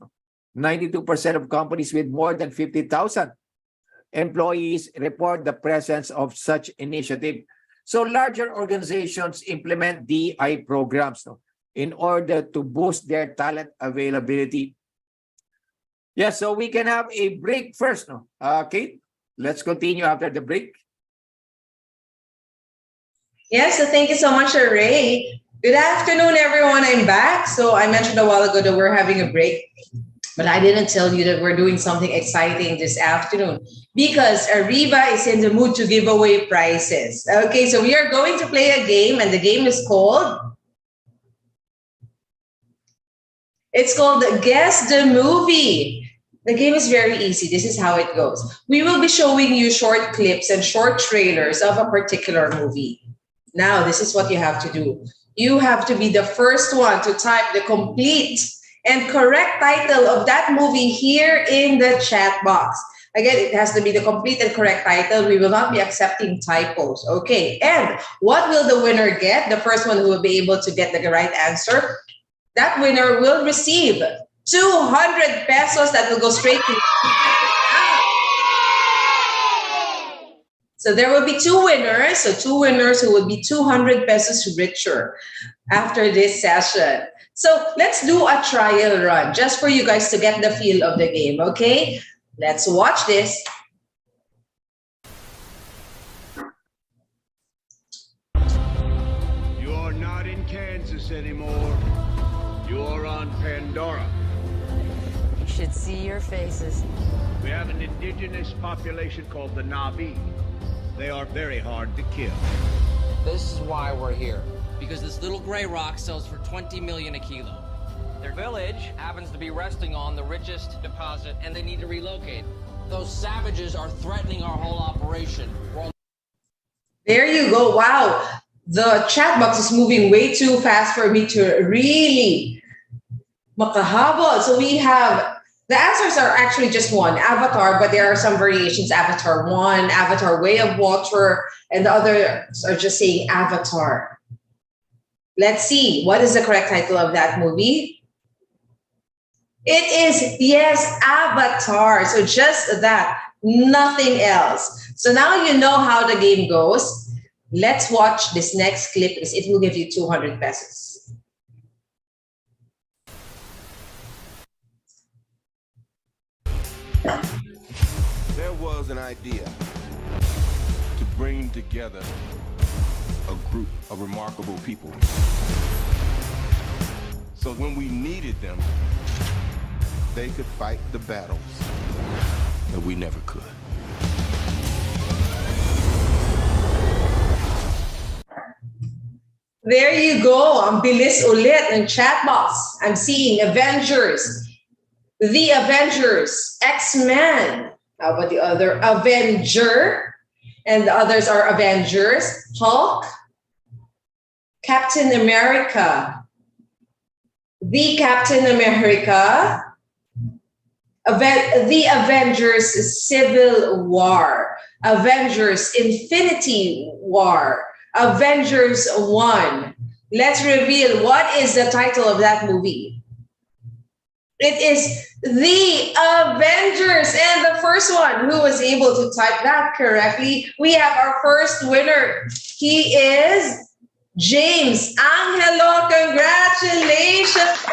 92% of companies with more than 50,000 employees report the presence of such initiative. So larger organizations implement DEI programs in order to boost their talent availability. Yes, so we can have a break first. Kate, let's continue after the break. Yes, so thank you so much, Ray. Good afternoon, everyone. I'm back. So I mentioned a while ago that we're having a break, but I didn't tell you that we're doing something exciting this afternoon because Ariva is in the mood to give away prizes. Okay, so we are going to play a game, and the game is called Guess the Movie. The game is very easy. This is how it goes. We will be showing you short clips and short trailers of a particular movie. Now, this is what you have to do. You have to be the first one to type the complete and correct title of that movie here in the chat box. Again, it has to be the complete and correct title. We will not be accepting typos. Okay, and what will the winner get? The first one who will be able to get the right answer, that winner will receive 200 pesos that will go straight to. So there will be two winners. So two winners who will be 200 pesos richer after this session. So let's do a trial run just for you guys to get the feel of the game, okay? Let's watch this. You're not in Kansas anymore. You're on Pandora. You should see your faces. We have an indigenous population called the Na'vi. They are very hard to kill. This is why we're here. Because this little gray rock sells for 20 million a kilo. Their village happens to be resting on the richest deposit, and they need to relocate. Those savages are threatening our whole operation. There you go. Wow. The chat box is moving way too fast for me to really makahabol. So we have, the answers are actually just one, Avatar, but there are some variations. Avatar 1, Avatar Way of Water, and the others are just saying Avatar. Let's see, what is the correct title of that movie? It is, yes, Avatar. So just that, nothing else. So now you know how the game goes. Let's watch this next clip because it will give you 200 pesos. was an idea to bring together a group of remarkable people. So when we needed them, they could fight the battles that we never could. There you go. Ang bilis ulit ng chat box. I'm seeing Avengers, The Avengers, X-Men. How about the other? Avenger. And the others are Avengers, Hulk, Captain America, The Captain America, The Avengers Civil War, Avengers Infinity War, Avengers 1. Let's reveal what is the title of that movie. It is The Avengers. And the first one who was able to type that correctly, we have our first winner. He is James Angelo. Congratulations.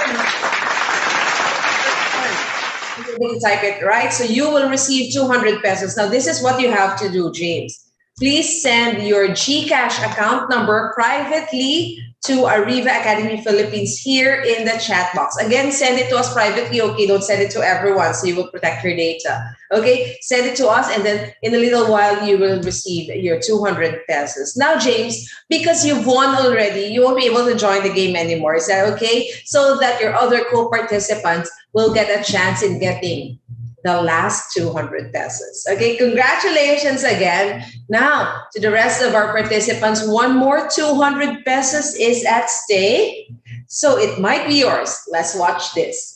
You're able to type it right. So you will receive 200 pesos. Now, this is what you have to do, James. Please send your GCash account number privately to Ariva Academy Philippines here in the chat box. Again, send it to us privately, okay? Don't send it to everyone so you will protect your data, okay? Send it to us and then in a little while you will receive your 200 pesos. Now, James, because you've won already, you won't be able to join the game anymore. Is that okay? So that your other co-participants will get a chance in getting the last 200 pesos. Okay, congratulations again. Now, to the rest of our participants, one more 200 pesos is at stake. So it might be yours. Let's watch this.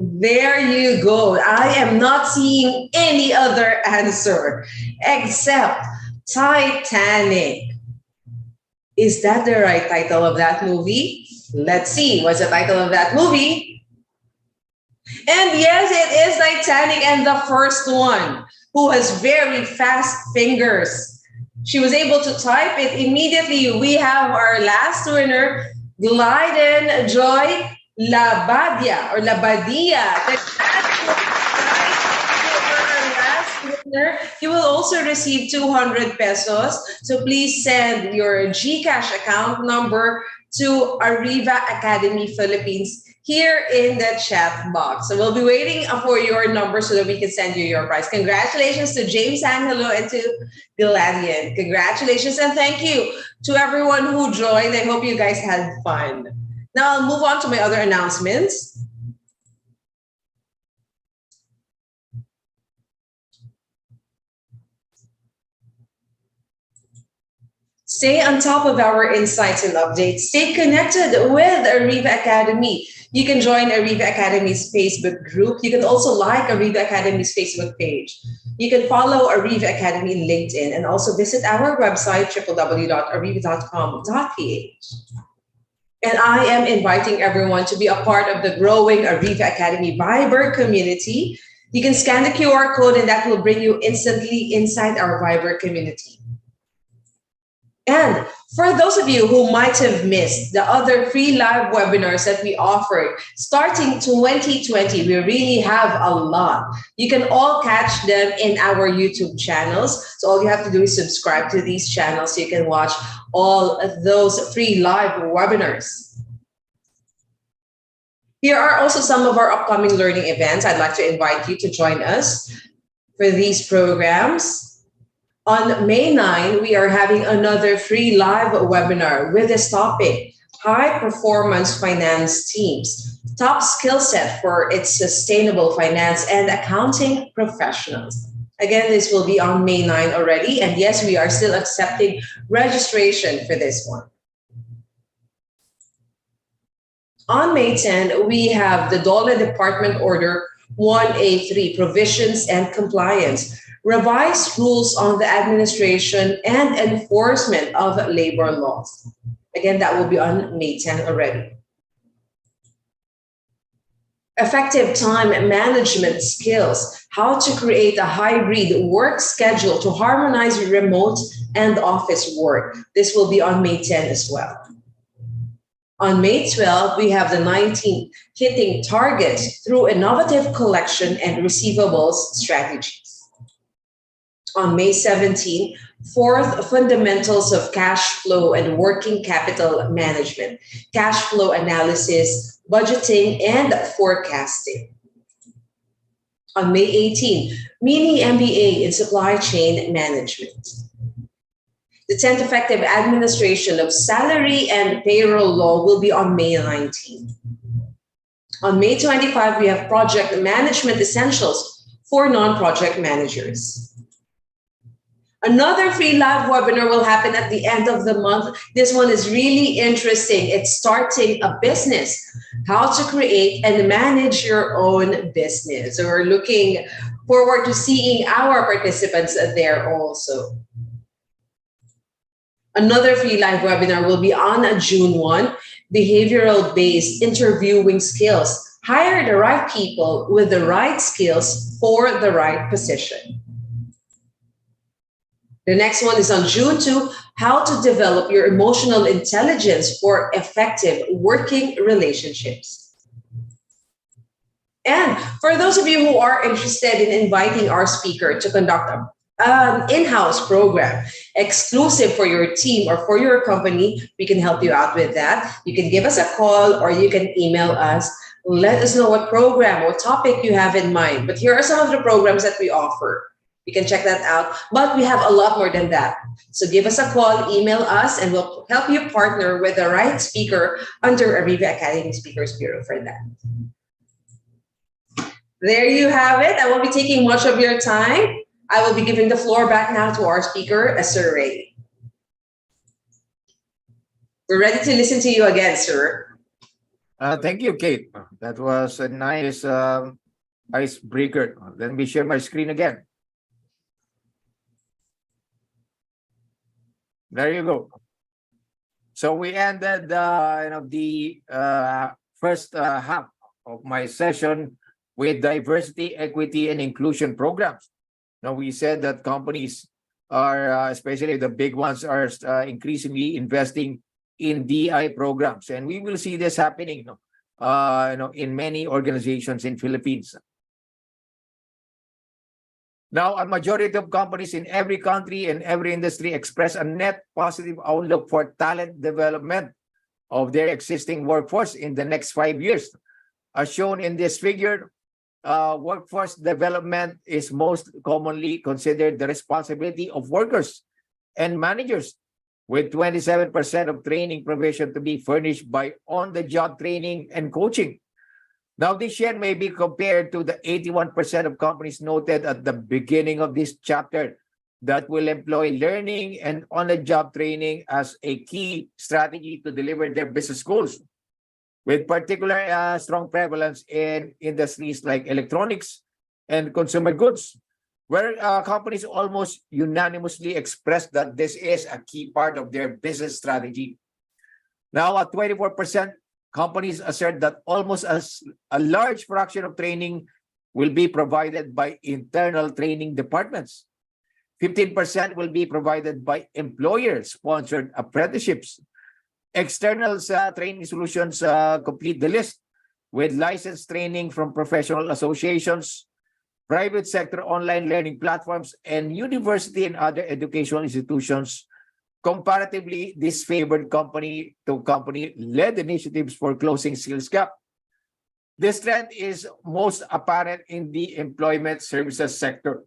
There you go. I am not seeing any other answer except Titanic. Is that the right title of that movie? Let's see. What's the title of that movie? And yes, it is Titanic, and the first one who has very fast fingers. She was able to type it immediately. We have our last winner, Glyden Joy Labadia or Labadia. You will also receive 200 pesos. So please send your GCash account number to Ariva Academy Philippines here in the chat box. So we'll be waiting for your number so that we can send you your prize. Congratulations to James Angelo and to Gladian. Congratulations and thank you to everyone who joined. I hope you guys had fun. Now I'll move on to my other announcements. Stay on top of our insights and updates. Stay connected with Ariva Academy. You can join Ariva Academy's Facebook group. You can also like Ariva Academy's Facebook page. You can follow Ariva Academy in LinkedIn and also visit our website, www.ariva.com.ph. And I am inviting everyone to be a part of the growing Ariva Academy Viber community. You can scan the QR code and that will bring you instantly inside our Viber community. And for those of you who might have missed the other free live webinars that we offered, starting 2020, we really have a lot. You can all catch them in our YouTube channels. So all you have to do is subscribe to these channels so you can watch all of those free live webinars. Here are also some of our upcoming learning events. I'd like to invite you to join us for these programs. On May 9, we are having another free live webinar with this topic, High Performance Finance Teams, Top Skill Set for its Sustainable Finance and Accounting Professionals. Again, this will be on May 9 already. And yes, we are still accepting registration for this one. On May 10, we have the DOLE Department Order 1A3, Provisions and Compliance, revised rules on the administration and enforcement of labor laws. Again, that will be on May 10 already. Effective time management skills, how to create a hybrid work schedule to harmonize remote and office work. This will be on May 10 as well. On May 12, we have the 19th, hitting targets through innovative collection and receivables strategies. On May 17, fourth, fundamentals of cash flow and working capital management, cash flow analysis, budgeting, and forecasting. On May 18, mini MBA in supply chain management. The 10th, effective administration of salary and payroll law will be on May 19. On May 25, we have project management essentials for non-project managers. Another free live webinar will happen at the end of the month. This one is really interesting. It's starting a business, how to create and manage your own business. So we're looking forward to seeing our participants there also. Another free live webinar will be on June 1, behavioral-based interviewing skills. Hire the right people with the right skills for the right position. The next one is on June 2, how to develop your emotional intelligence for effective working relationships. And for those of you who are interested in inviting our speaker to conduct an in-house program exclusive for your team or for your company, we can help you out with that. You can give us a call or you can email us. Let us know what program or topic you have in mind. But here are some of the programs that we offer. You can check that out, but we have a lot more than that. So give us a call, email us, and we'll help you partner with the right speaker under Ariva Academy Speakers Bureau for that. There you have it. I won't be taking much of your time. I will be giving the floor back now to our speaker, Sir Ray. We're ready to listen to you again, sir. Thank you, Kate. That was a nice icebreaker. Let me share my screen again. There you go. So we ended the first half of my session with diversity, equity, and inclusion programs. Now we said that companies are, especially the big ones, are increasingly investing in DI programs, and we will see this happening, in many organizations in Philippines. Now, a majority of companies in every country and every industry express a net positive outlook for talent development of their existing workforce in the next 5 years. As shown in this figure, workforce development is most commonly considered the responsibility of workers and managers, with 27% of training provision to be furnished by on-the-job training and coaching. Now, this share may be compared to the 81% of companies noted at the beginning of this chapter that will employ learning and on-the-job training as a key strategy to deliver their business goals, with particular strong prevalence in industries like electronics and consumer goods, where companies almost unanimously express that this is a key part of their business strategy. Now, at 24%, companies assert that almost as a large fraction of training will be provided by internal training departments. 15% will be provided by employer-sponsored apprenticeships. External training solutions complete the list, with licensed training from professional associations, private sector online learning platforms, and university and other educational institutions comparatively disfavored company-to-company-led initiatives for closing skills gap. This trend is most apparent in the employment services sector.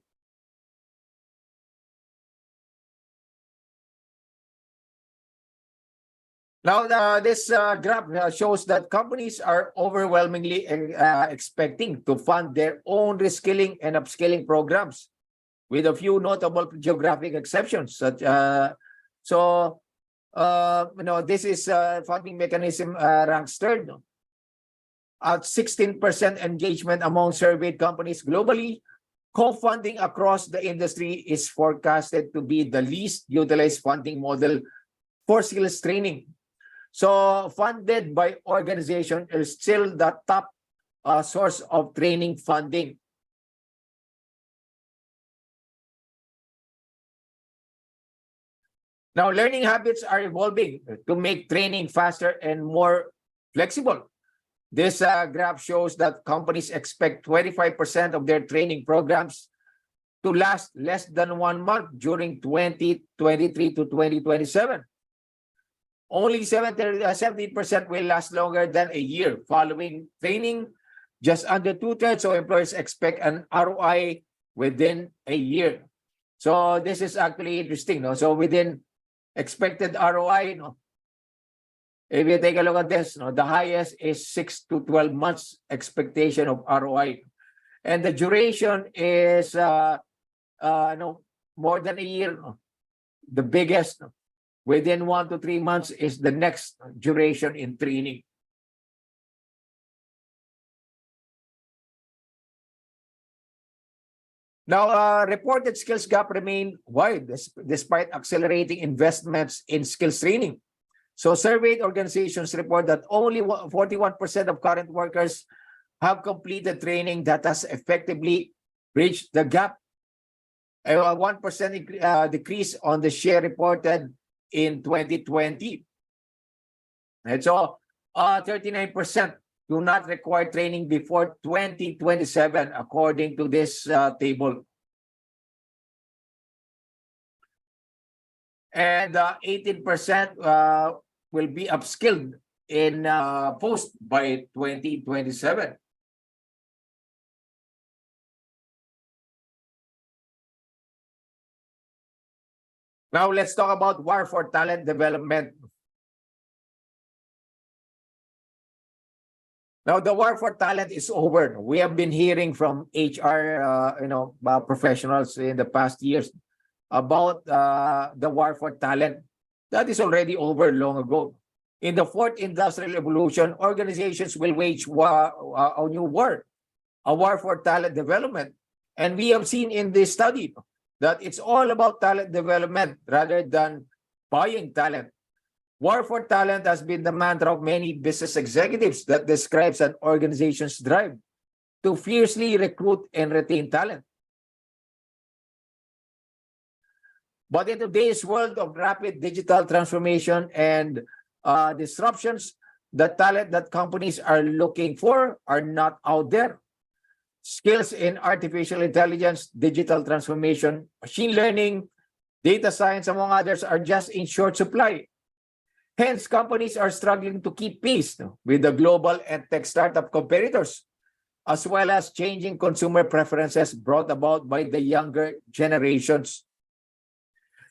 Now, this graph shows that companies are overwhelmingly expecting to fund their own reskilling and upskilling programs, with a few notable geographic exceptions. This is funding mechanism ranks third. At 16% engagement among surveyed companies globally, co-funding across the industry is forecasted to be the least utilized funding model for skills training. So funded by organization is still the top source of training funding. Now, learning habits are evolving to make training faster and more flexible. This graph shows that companies expect 25% of their training programs to last less than 1 month during 2023 to 2027. Only 70% will last longer than a year following training. Just under 2/3 of employers expect an ROI within a year. So this is actually interesting. No? So within expected ROI, no? If you take a look at this, no, the highest is 6 to 12 months expectation of ROI. And the duration is more than a year. No? The biggest, no? Within 1 to 3 months is the next duration in training. Now, reported skills gap remain wide despite accelerating investments in skills training. So surveyed organizations report that only 41% of current workers have completed training that has effectively bridged the gap. A 1% decrease on the share reported in 2020. And so 39% do not require training before 2027, according to this table. And 18% will be upskilled in post by 2027. Now let's talk about war for talent development. Now the war for talent is over. We have been hearing from HR, professionals in the past years about the war for talent. That is already over long ago. In the fourth industrial revolution, organizations will wage a new war, a war for talent development. And we have seen in this study that it's all about talent development rather than buying talent. War for talent has been the mantra of many business executives that describes an organization's drive to fiercely recruit and retain talent. But in today's world of rapid digital transformation and disruptions, the talent that companies are looking for are not out there. Skills in artificial intelligence, digital transformation, machine learning, data science, among others, are just in short supply. Hence, companies are struggling to keep pace with the global and tech startup competitors, as well as changing consumer preferences brought about by the younger generations.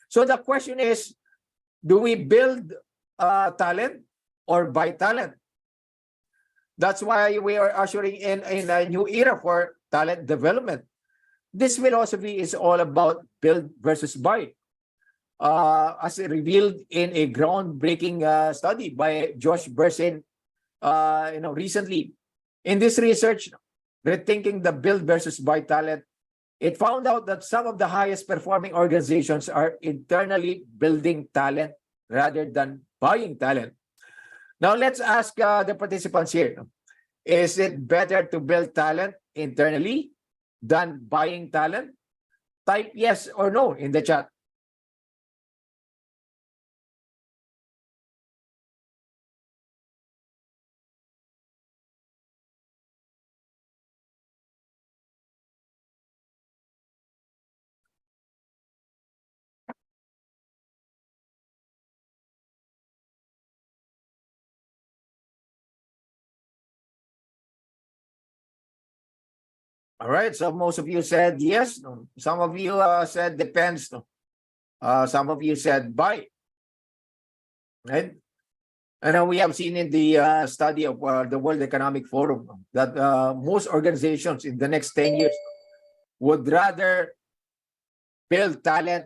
So the question is, do we build talent or buy talent? That's why we are ushering in a new era for talent development. This philosophy is all about build versus buy. As revealed in a groundbreaking study by Josh Bersin, recently. In this research, rethinking the build versus buy talent, it found out that some of the highest performing organizations are internally building talent rather than buying talent. Now, let's ask the participants here. Is it better to build talent internally than buying talent? Type yes or no in the chat. All right, so most of you said yes. Some of you said depends. Some of you said buy. Right? And we have seen in the study of the World Economic Forum that most organizations in the next 10 years would rather build talent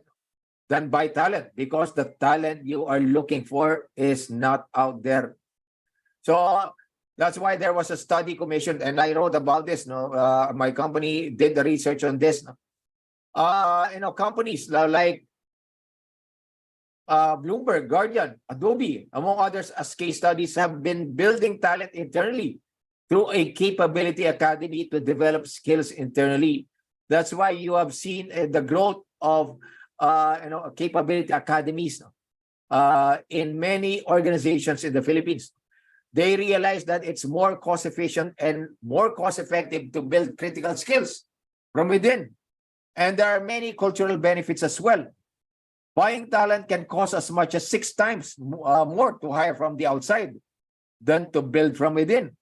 than buy talent because the talent you are looking for is not out there. So That's why there was a study commissioned, and I wrote about this. No, my company did the research on this. No? Companies like Bloomberg, Guardian, Adobe, among others, as case studies, have been building talent internally through a capability academy to develop skills internally. That's why you have seen the growth of capability academies in many organizations in the Philippines. They realize that it's more cost efficient and more cost effective to build critical skills from within. And there are many cultural benefits as well. Buying talent can cost as much as 6 times more to hire from the outside than to build from within.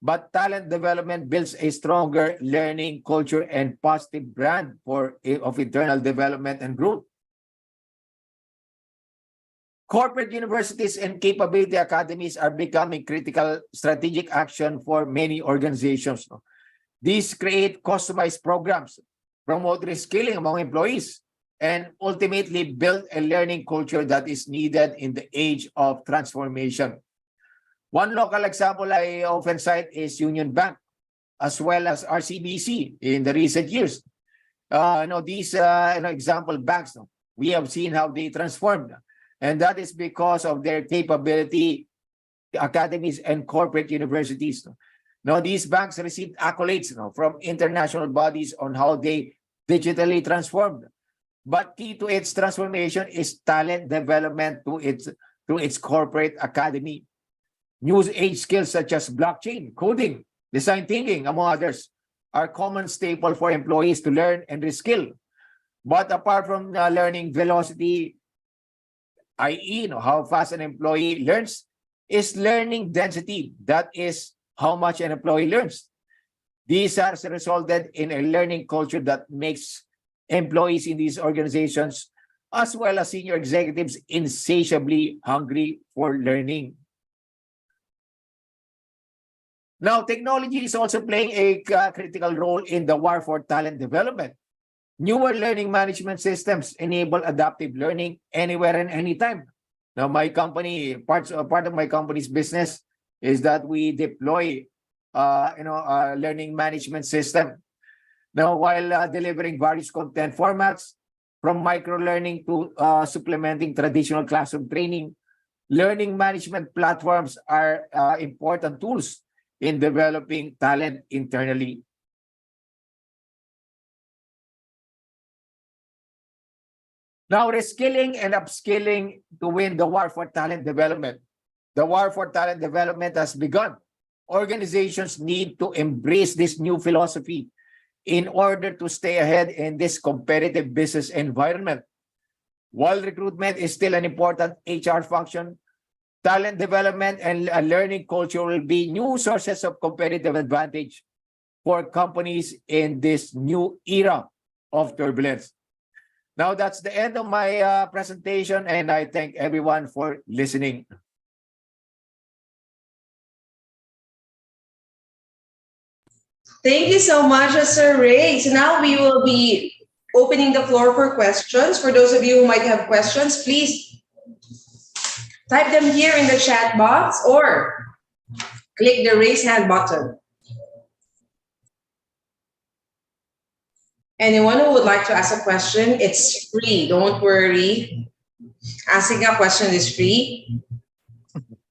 But talent development builds a stronger learning culture and positive brand of internal development and growth. Corporate universities and capability academies are becoming critical strategic action for many organizations. These create customized programs, promote reskilling among employees, and ultimately build a learning culture that is needed in the age of transformation. One local example I often cite is Union Bank, as well as RCBC in the recent years. These example banks, we have seen how they transformed. And that is because of their capability academies and corporate universities. Now, these banks received accolades from international bodies on how they digitally transformed. But key to its transformation is talent development through its corporate academy. New age skills such as blockchain, coding, design thinking, among others, are common staple for employees to learn and reskill. But apart from learning velocity, i.e., how fast an employee learns, is learning density. That is how much an employee learns. These has resulted in a learning culture that makes employees in these organizations, as well as senior executives, insatiably hungry for learning. Now, technology is also playing a critical role in the war for talent development. Newer learning management systems enable adaptive learning anywhere and anytime. Now, my company, part of my company's business is that we deploy, a learning management system. Now, while delivering various content formats, from micro-learning to supplementing traditional classroom training, learning management platforms are important tools in developing talent internally. Now, reskilling and upskilling to win the war for talent development. The war for talent development has begun. Organizations need to embrace this new philosophy in order to stay ahead in this competitive business environment. While recruitment is still an important HR function, talent development and a learning culture will be new sources of competitive advantage for companies in this new era of turbulence. Now, that's the end of my presentation, and I thank everyone for listening. Thank you so much, Sir Ray. So now we will be opening the floor for questions. For those of you who might have questions, please type them here in the chat box or click the raise hand button. Anyone who would like to ask a question, it's free. Don't worry. Asking a question is free.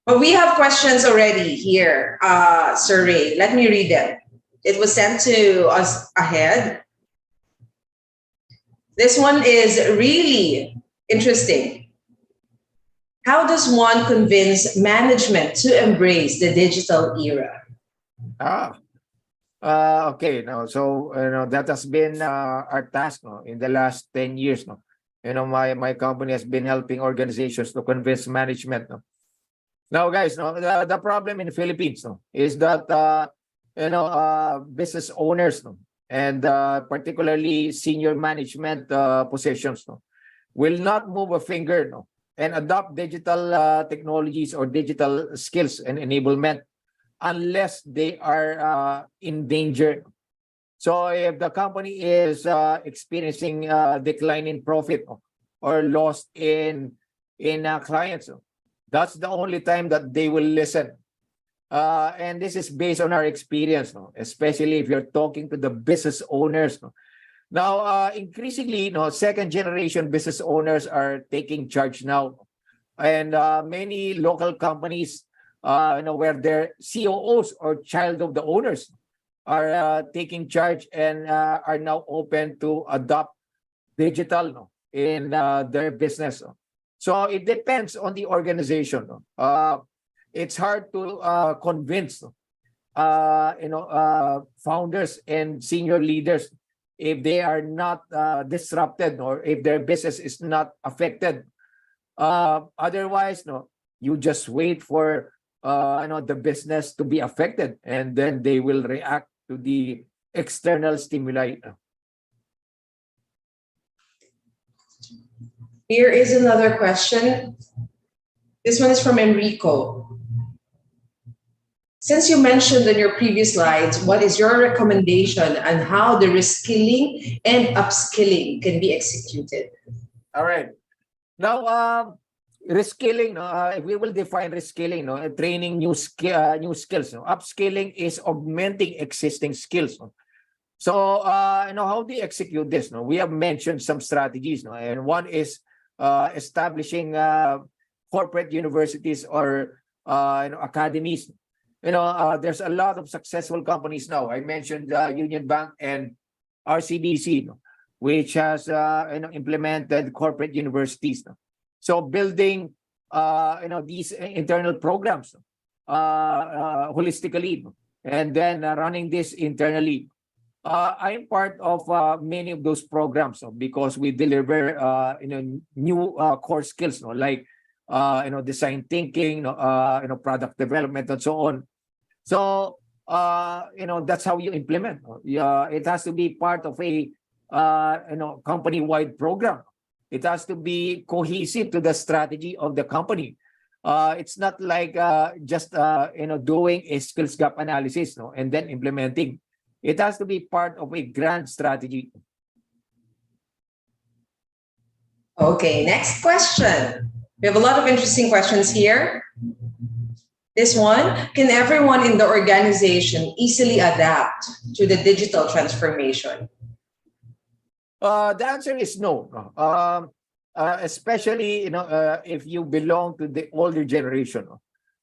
But we have questions already here, Sir Ray. Let me read them. It was sent to us ahead. This one is really interesting. How does one convince management to embrace the digital era? Okay, so that has been our task in the last 10 years. My company has been helping organizations to convince management. Now, guys, the problem in the Philippines is that business owners and particularly senior management positions will not move a finger and adopt digital technologies or digital skills and enablement unless they are in danger. So if the company is experiencing decline in profit or loss in clients, that's the only time that they will listen. And this is based on our experience, no? Especially if you're talking to the business owners. No? Now, increasingly, second generation business owners are taking charge now. And many local companies, where their COOs or child of the owners are taking charge and are now open to adopt digital, in their business. So it depends on the organization. It's hard to convince founders and senior leaders if they are not disrupted or if their business is not affected. Otherwise, you just wait for the business to be affected, and then they will react to the external stimuli. Here is another question. This one is from Enrico. Since you mentioned in your previous slides, what is your recommendation on how the reskilling and upskilling can be executed? All right. Now, reskilling, if we will define reskilling, training new skills. Upskilling is augmenting existing skills. So, how do you execute this? We have mentioned some strategies, and one is establishing corporate universities or academies. There's a lot of successful companies now. I mentioned Union Bank and RCBC, which has implemented corporate universities. So building these internal programs holistically, and then running this internally. I'm part of many of those programs because we deliver new core skills, like design thinking, product development, and so on. So that's how you implement. It has to be part of a company-wide program. It has to be cohesive to the strategy of the company. It's not like just doing a skills gap analysis, and then implementing. It has to be part of a grand strategy. Okay, next question. We have a lot of interesting questions here. This one, can everyone in the organization easily adapt to the digital transformation? The answer is no. Especially if you belong to the older generation.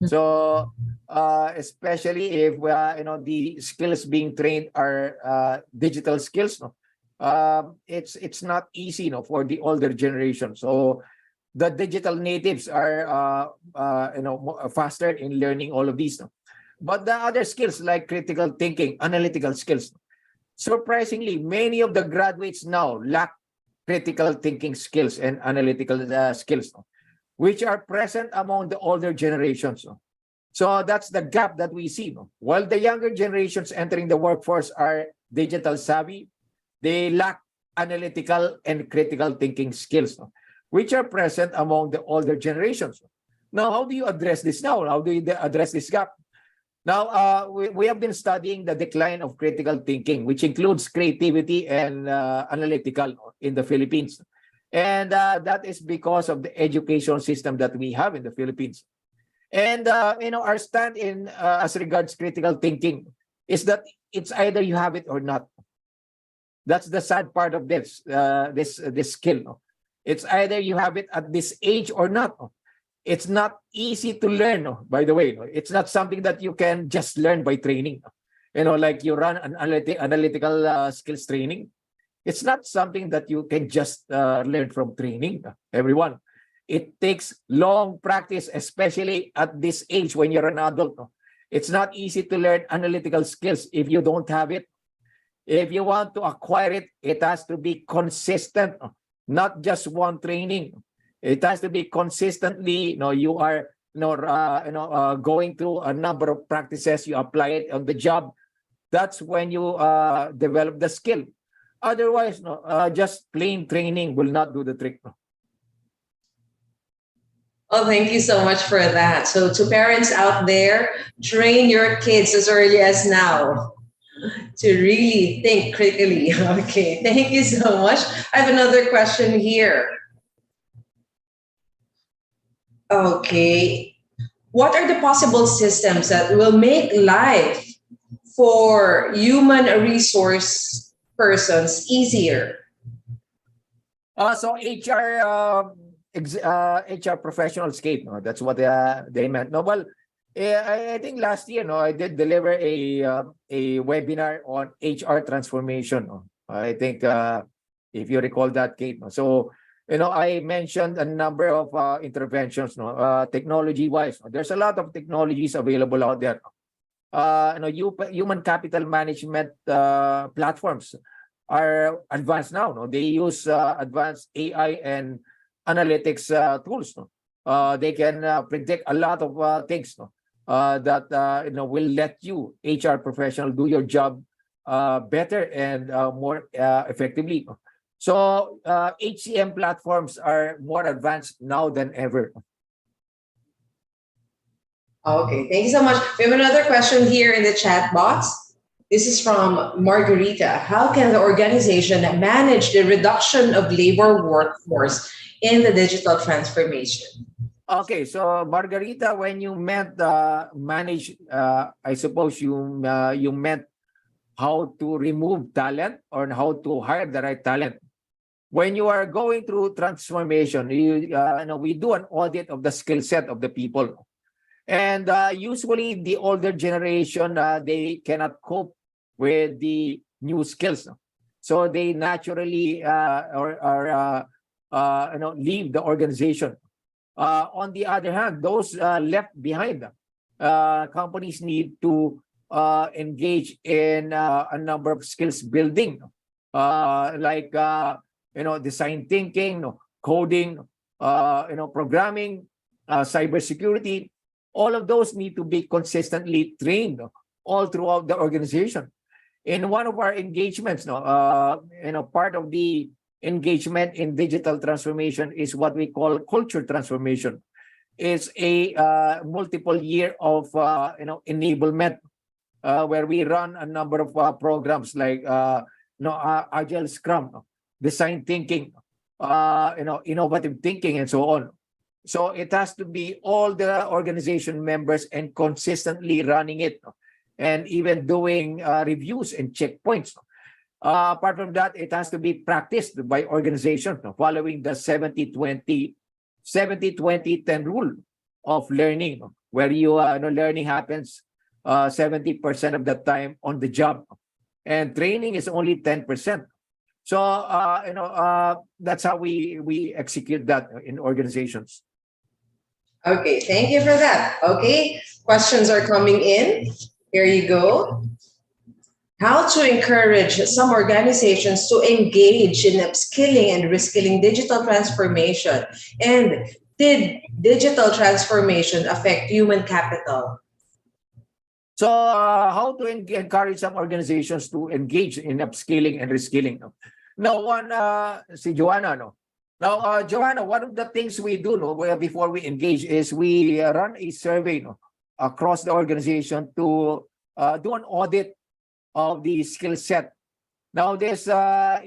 So especially if the skills being trained are digital skills, it's not easy for the older generation. So the digital natives are faster in learning all of these. But the other skills like critical thinking, analytical skills, surprisingly, many of the graduates now lack critical thinking skills and analytical skills, which are present among the older generations. So that's the gap that we see. While the younger generations entering the workforce are digital savvy, they lack analytical and critical thinking skills, which are present among the older generations. Now, how do you address this now? How do you address this gap? Now, we have been studying the decline of critical thinking, which includes creativity and analytical in the Philippines. And that is because of the education system that we have in the Philippines. And, our stand in as regards critical thinking is that it's either you have it or not. That's the sad part of this skill. It's either you have it at this age or not. It's not easy to learn, by the way. It's not something that you can just learn by training. Like you run an analytical skills training. It's not something that you can just learn from training, everyone. It takes long practice, especially at this age when you're an adult. It's not easy to learn analytical skills if you don't have it. If you want to acquire it, it has to be consistent, not just one training. It has to be consistently, you are going through a number of practices, you apply it on the job. That's when you develop the skill. Otherwise, just plain training will not do the trick. Oh, thank you so much for that. So to parents out there, train your kids as early as now to really think critically. Okay, thank you so much. I have another question here. Okay. what are the possible systems that will make life for human resource persons easier? So HR, HR professional scape. No? That's what they meant. No, well, I think last year, no, I did deliver a webinar on HR transformation. No? I think if you recall that, Kate. No? So, I mentioned a number of interventions. No, technology-wise, no? There's a lot of technologies available out there. Human capital management platforms are advanced now. No? They use advanced AI and analytics tools. No? They can predict a lot of things. No? That will let you, HR professional, do your job better and more effectively. So HCM platforms are more advanced now than ever. Okay, thank you so much. We have another question here in the chat box. This is from Margarita. How can the organization manage the reduction of labor workforce in the digital transformation? Okay, so Margarita, when you meant manage, I suppose you meant how to remove talent or how to hire the right talent. When you are going through transformation, we do an audit of the skill set of the people. And usually the older generation, they cannot cope with the new skills. So they naturally leave the organization. On the other hand, those left behind, companies need to engage in a number of skills building, like design thinking, coding, programming, cybersecurity. All of those need to be consistently trained all throughout the organization. In one of our engagements, part of the engagement in digital transformation is what we call culture transformation. It's a multiple year of enablement where we run a number of programs like Agile Scrum, design thinking, innovative thinking, and so on. So it has to be all the organization members and consistently running it, and even doing reviews and checkpoints. Apart from that, it has to be practiced by organizations following the 70-20-10 rule of learning, where learning happens 70% of the time on the job, and training is only 10%. So that's how we execute that in organizations. Okay, thank you for that. Okay, questions are coming in. Here you go. How to encourage some organizations to engage in upskilling and reskilling digital transformation? And did digital transformation affect human capital? So how to encourage some organizations to engage in upskilling and reskilling? Now, si Joanna, Now, Joanna, one of the things we do before we engage is we run a survey across the organization to do an audit of the skill set. Now, this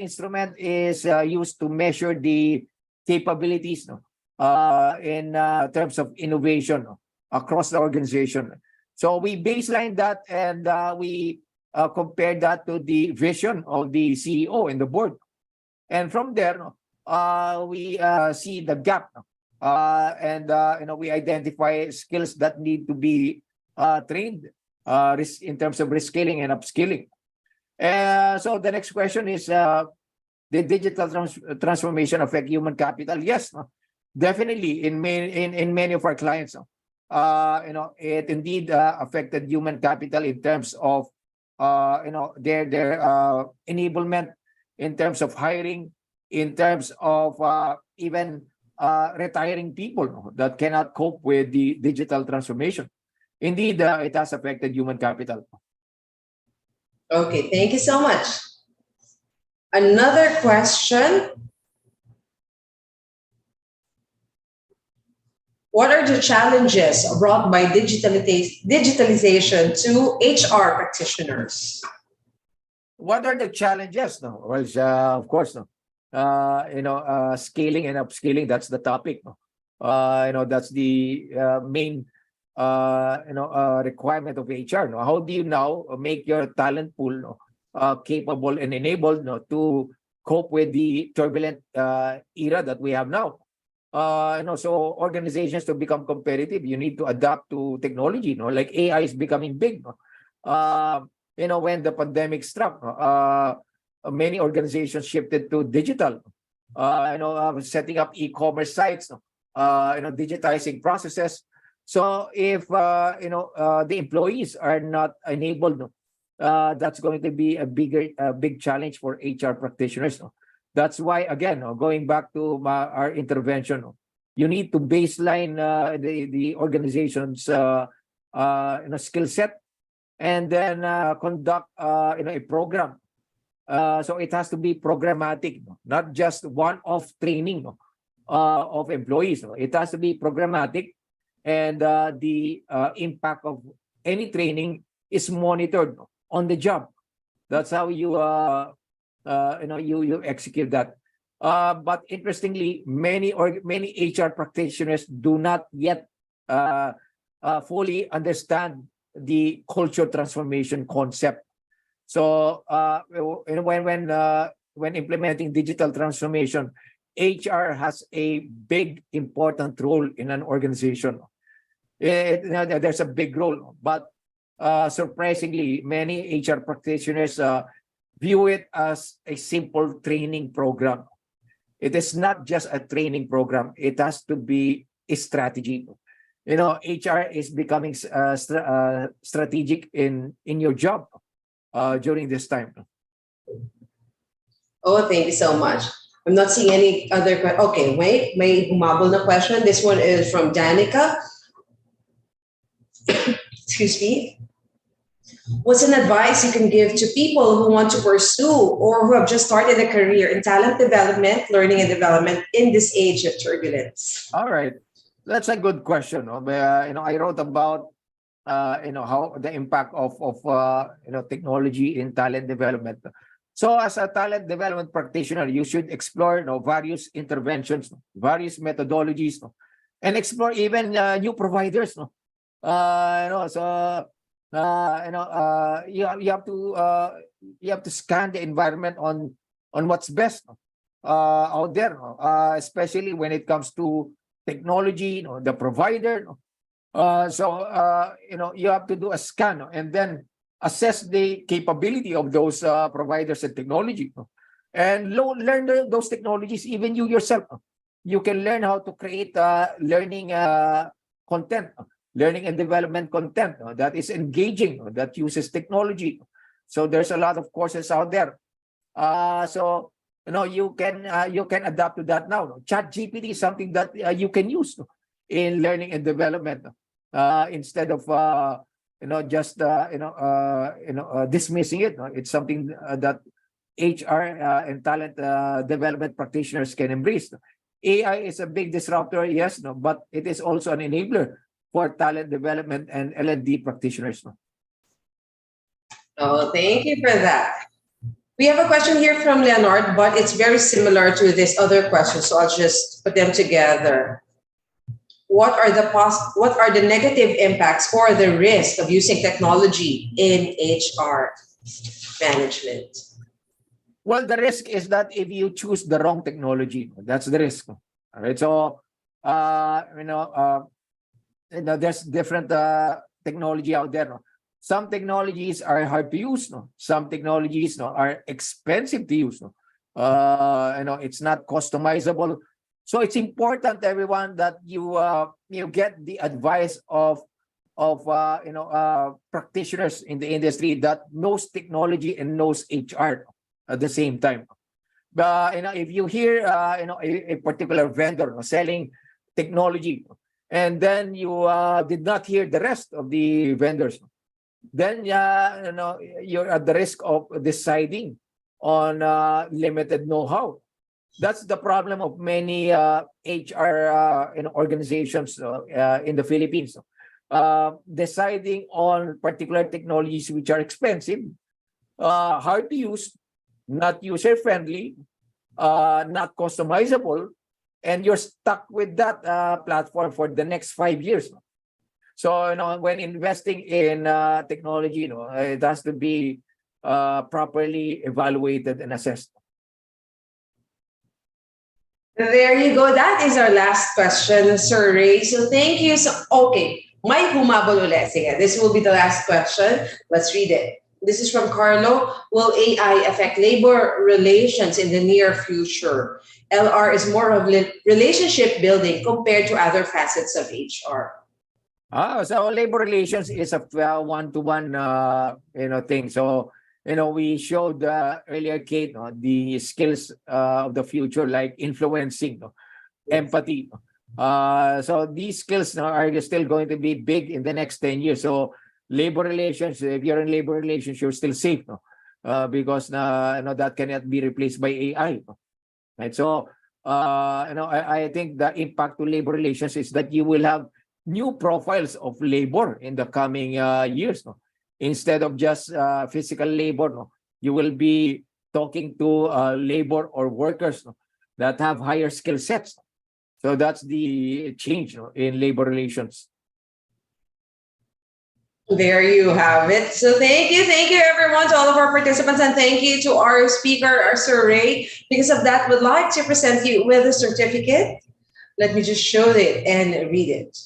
instrument is used to measure the capabilities in terms of innovation across the organization. So we baseline that and we compare that to the vision of the CEO and the board. And from there, we see the gap and we identify skills that need to be trained in terms of reskilling and upskilling. So the next question is, did digital transformation affect human capital? Yes, definitely. In many of our clients, it indeed affected human capital in terms of their enablement, in terms of hiring, in terms of even retiring people that cannot cope with the digital transformation. Indeed, it has affected human capital. Okay, thank you so much. Another question. What are the challenges brought by digitalization to HR practitioners? What are the challenges? Well, of course, scaling and upskilling, that's the topic. That's the main requirement of HR. No? How do you now make your talent pool capable and enabled to cope with the turbulent era that we have now? So organizations to become competitive, you need to adapt to technology. Like AI is becoming big. When the pandemic struck, many organizations shifted to digital. Setting up e-commerce sites, digitizing processes. So if the employees are not enabled, that's going to be a big challenge for HR practitioners. That's why, again, going back to our intervention, you need to baseline the organization's skill set, and then conduct a program. So it has to be programmatic, not just one-off training of employees. It has to be programmatic, and the impact of any training is monitored on the job. That's how you you execute that. But interestingly, many HR practitioners do not yet fully understand the culture transformation concept. So when implementing digital transformation, HR has a big important role in an organization. There's a big role, but surprisingly, many HR practitioners view it as a simple training program. It is not just a training program. It has to be a strategy. HR is becoming strategic in your job during this time. Oh, thank you so much. I'm not seeing any other questions. Okay, wait, may humabol na question. This one is from Danica. Excuse me. What's an advice you can give to people who want to pursue or who have just started a career in talent development, learning and development in this age of turbulence? All right, that's a good question. I wrote about how the impact of technology in talent development. So as a talent development practitioner, you should explore various interventions, various methodologies, and explore even new providers. So you have to scan the environment on what's best out there, especially when it comes to technology, the provider. You have to do a scan and then assess the capability of those providers and technology, and learn those technologies. Even you yourself, you can learn how to create learning content, learning and development content that is engaging, that uses technology. So there's a lot of courses out there. You can adapt to that now. ChatGPT is something that you can use in learning and development instead of just dismissing it. It's something that HR and talent development practitioners can embrace. AI is a big disruptor, yes, but it is also an enabler for talent development and L&D practitioners. Oh, thank you for that. We have a question here from Leonard, but it's very similar to this other question, so I'll just put them together. What are the negative impacts or the risk of using technology in HR management? Well, the risk is that if you choose the wrong technology, that's the risk. All right. So, there's different technology out there. Some technologies are hard to use. Some technologies are expensive to use. It's not customizable. So it's important, everyone, that you get the advice of practitioners in the industry that knows technology and knows HR at the same time. If you hear a particular vendor selling technology, and then you did not hear the rest of the vendors, then you're at the risk of deciding on limited know-how. That's the problem of many HR organizations in the Philippines. Deciding on particular technologies which are expensive, hard to use, not user-friendly, not customizable, and you're stuck with that platform for the next 5 years. So, when investing in technology, it has to be properly evaluated and assessed. There you go. That is our last question, Sir Ray. So thank you. So, okay, may humabol ulit. Sige, this will be the last question. Let's read it. This is from Carlo. Will AI affect labor relations in the near future? LR is more of relationship building compared to other facets of HR. So labor relations is a one-to-one thing. So we showed earlier, Kate, the skills of the future, like influencing, empathy. So these skills are still going to be big in the next 10 years. So labor relations, if you're in labor relations, you're still safe, because that cannot be replaced by AI. Right. So I think the impact to labor relations is that you will have new profiles of labor in the coming years. Instead of just physical labor, you will be talking to labor or workers that have higher skill sets. So that's the change in labor relations. There you have it. So thank you everyone, to all of our participants, and thank you to our speaker, our Sir Ray. Because of that, we'd like to present you with a certificate. Let me just show it and read it.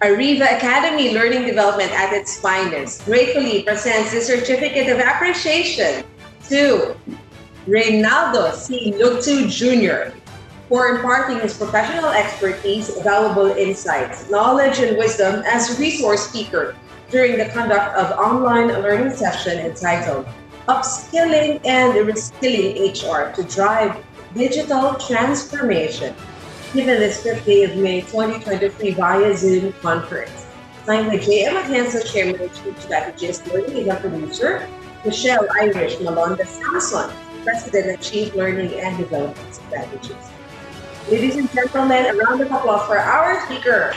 Ariva Academy Learning Development at its finest gratefully presents the Certificate of Appreciation to Reynaldo C. Lugtu Jr. for imparting his professional expertise, valuable insights, knowledge, and wisdom as a resource speaker during the conduct of online learning session entitled Upskilling and Reskilling HR to Drive Digital Transformation, given this 5th day of May 2023 via Zoom conference. Signed by J.M. Hansen, Chairman and Chief Strategist, Learning Event Producer, Michelle Irish Malonda Samson, President and Chief Learning and Development Strategist. Ladies and gentlemen, a round of applause for our speaker.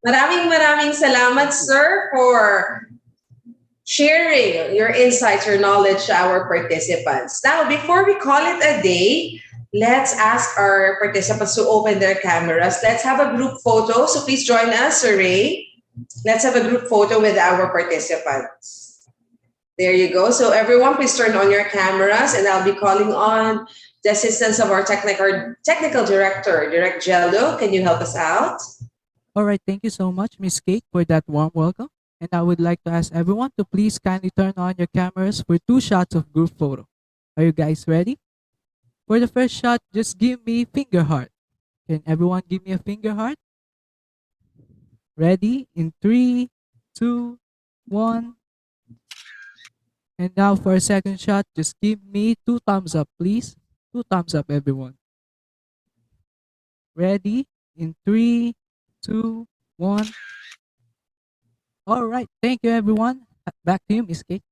Maraming salamat, sir, for sharing your insights, your knowledge to our participants. Now, before we call it a day, let's ask our participants to open their cameras. Let's have a group photo. So please join us, Sir Ray. Let's have a group photo with our participants. There you go. So everyone, please turn on your cameras, and I'll be calling on the assistance of our technical director, Direct Jello. Can you help us out? All right. Thank you so much, Miss Kate, for that warm welcome. And I would like to ask everyone to please kindly turn on your cameras for 2 shots of group photo. Are you guys ready? For the first shot, just give me finger heart. Can everyone give me a finger heart? Ready? In 3, 2, 1. And now for a second shot, just give me 2 thumbs up, please. 2 thumbs up, everyone. Ready? In 3, 2, 1. All right. Thank you, everyone. Back to you, Miss Kate.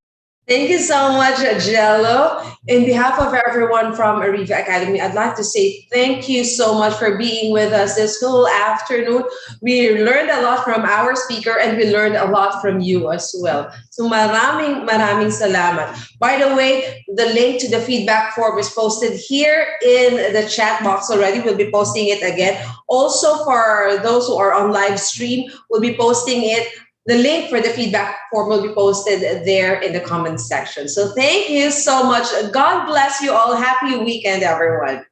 Thank you so much, Jello. In behalf of everyone from Ariva Academy, I'd like to say thank you so much for being with us this whole afternoon. We learned a lot from our speaker, and we learned a lot from you as well. So maraming salamat. By the way, the link to the feedback form is posted here in the chat box already. We'll be posting it again. Also, for those who are on live stream, we'll be posting it. The link for the feedback form will be posted there in the comments section. So thank you so much. God bless you all. Happy weekend, everyone.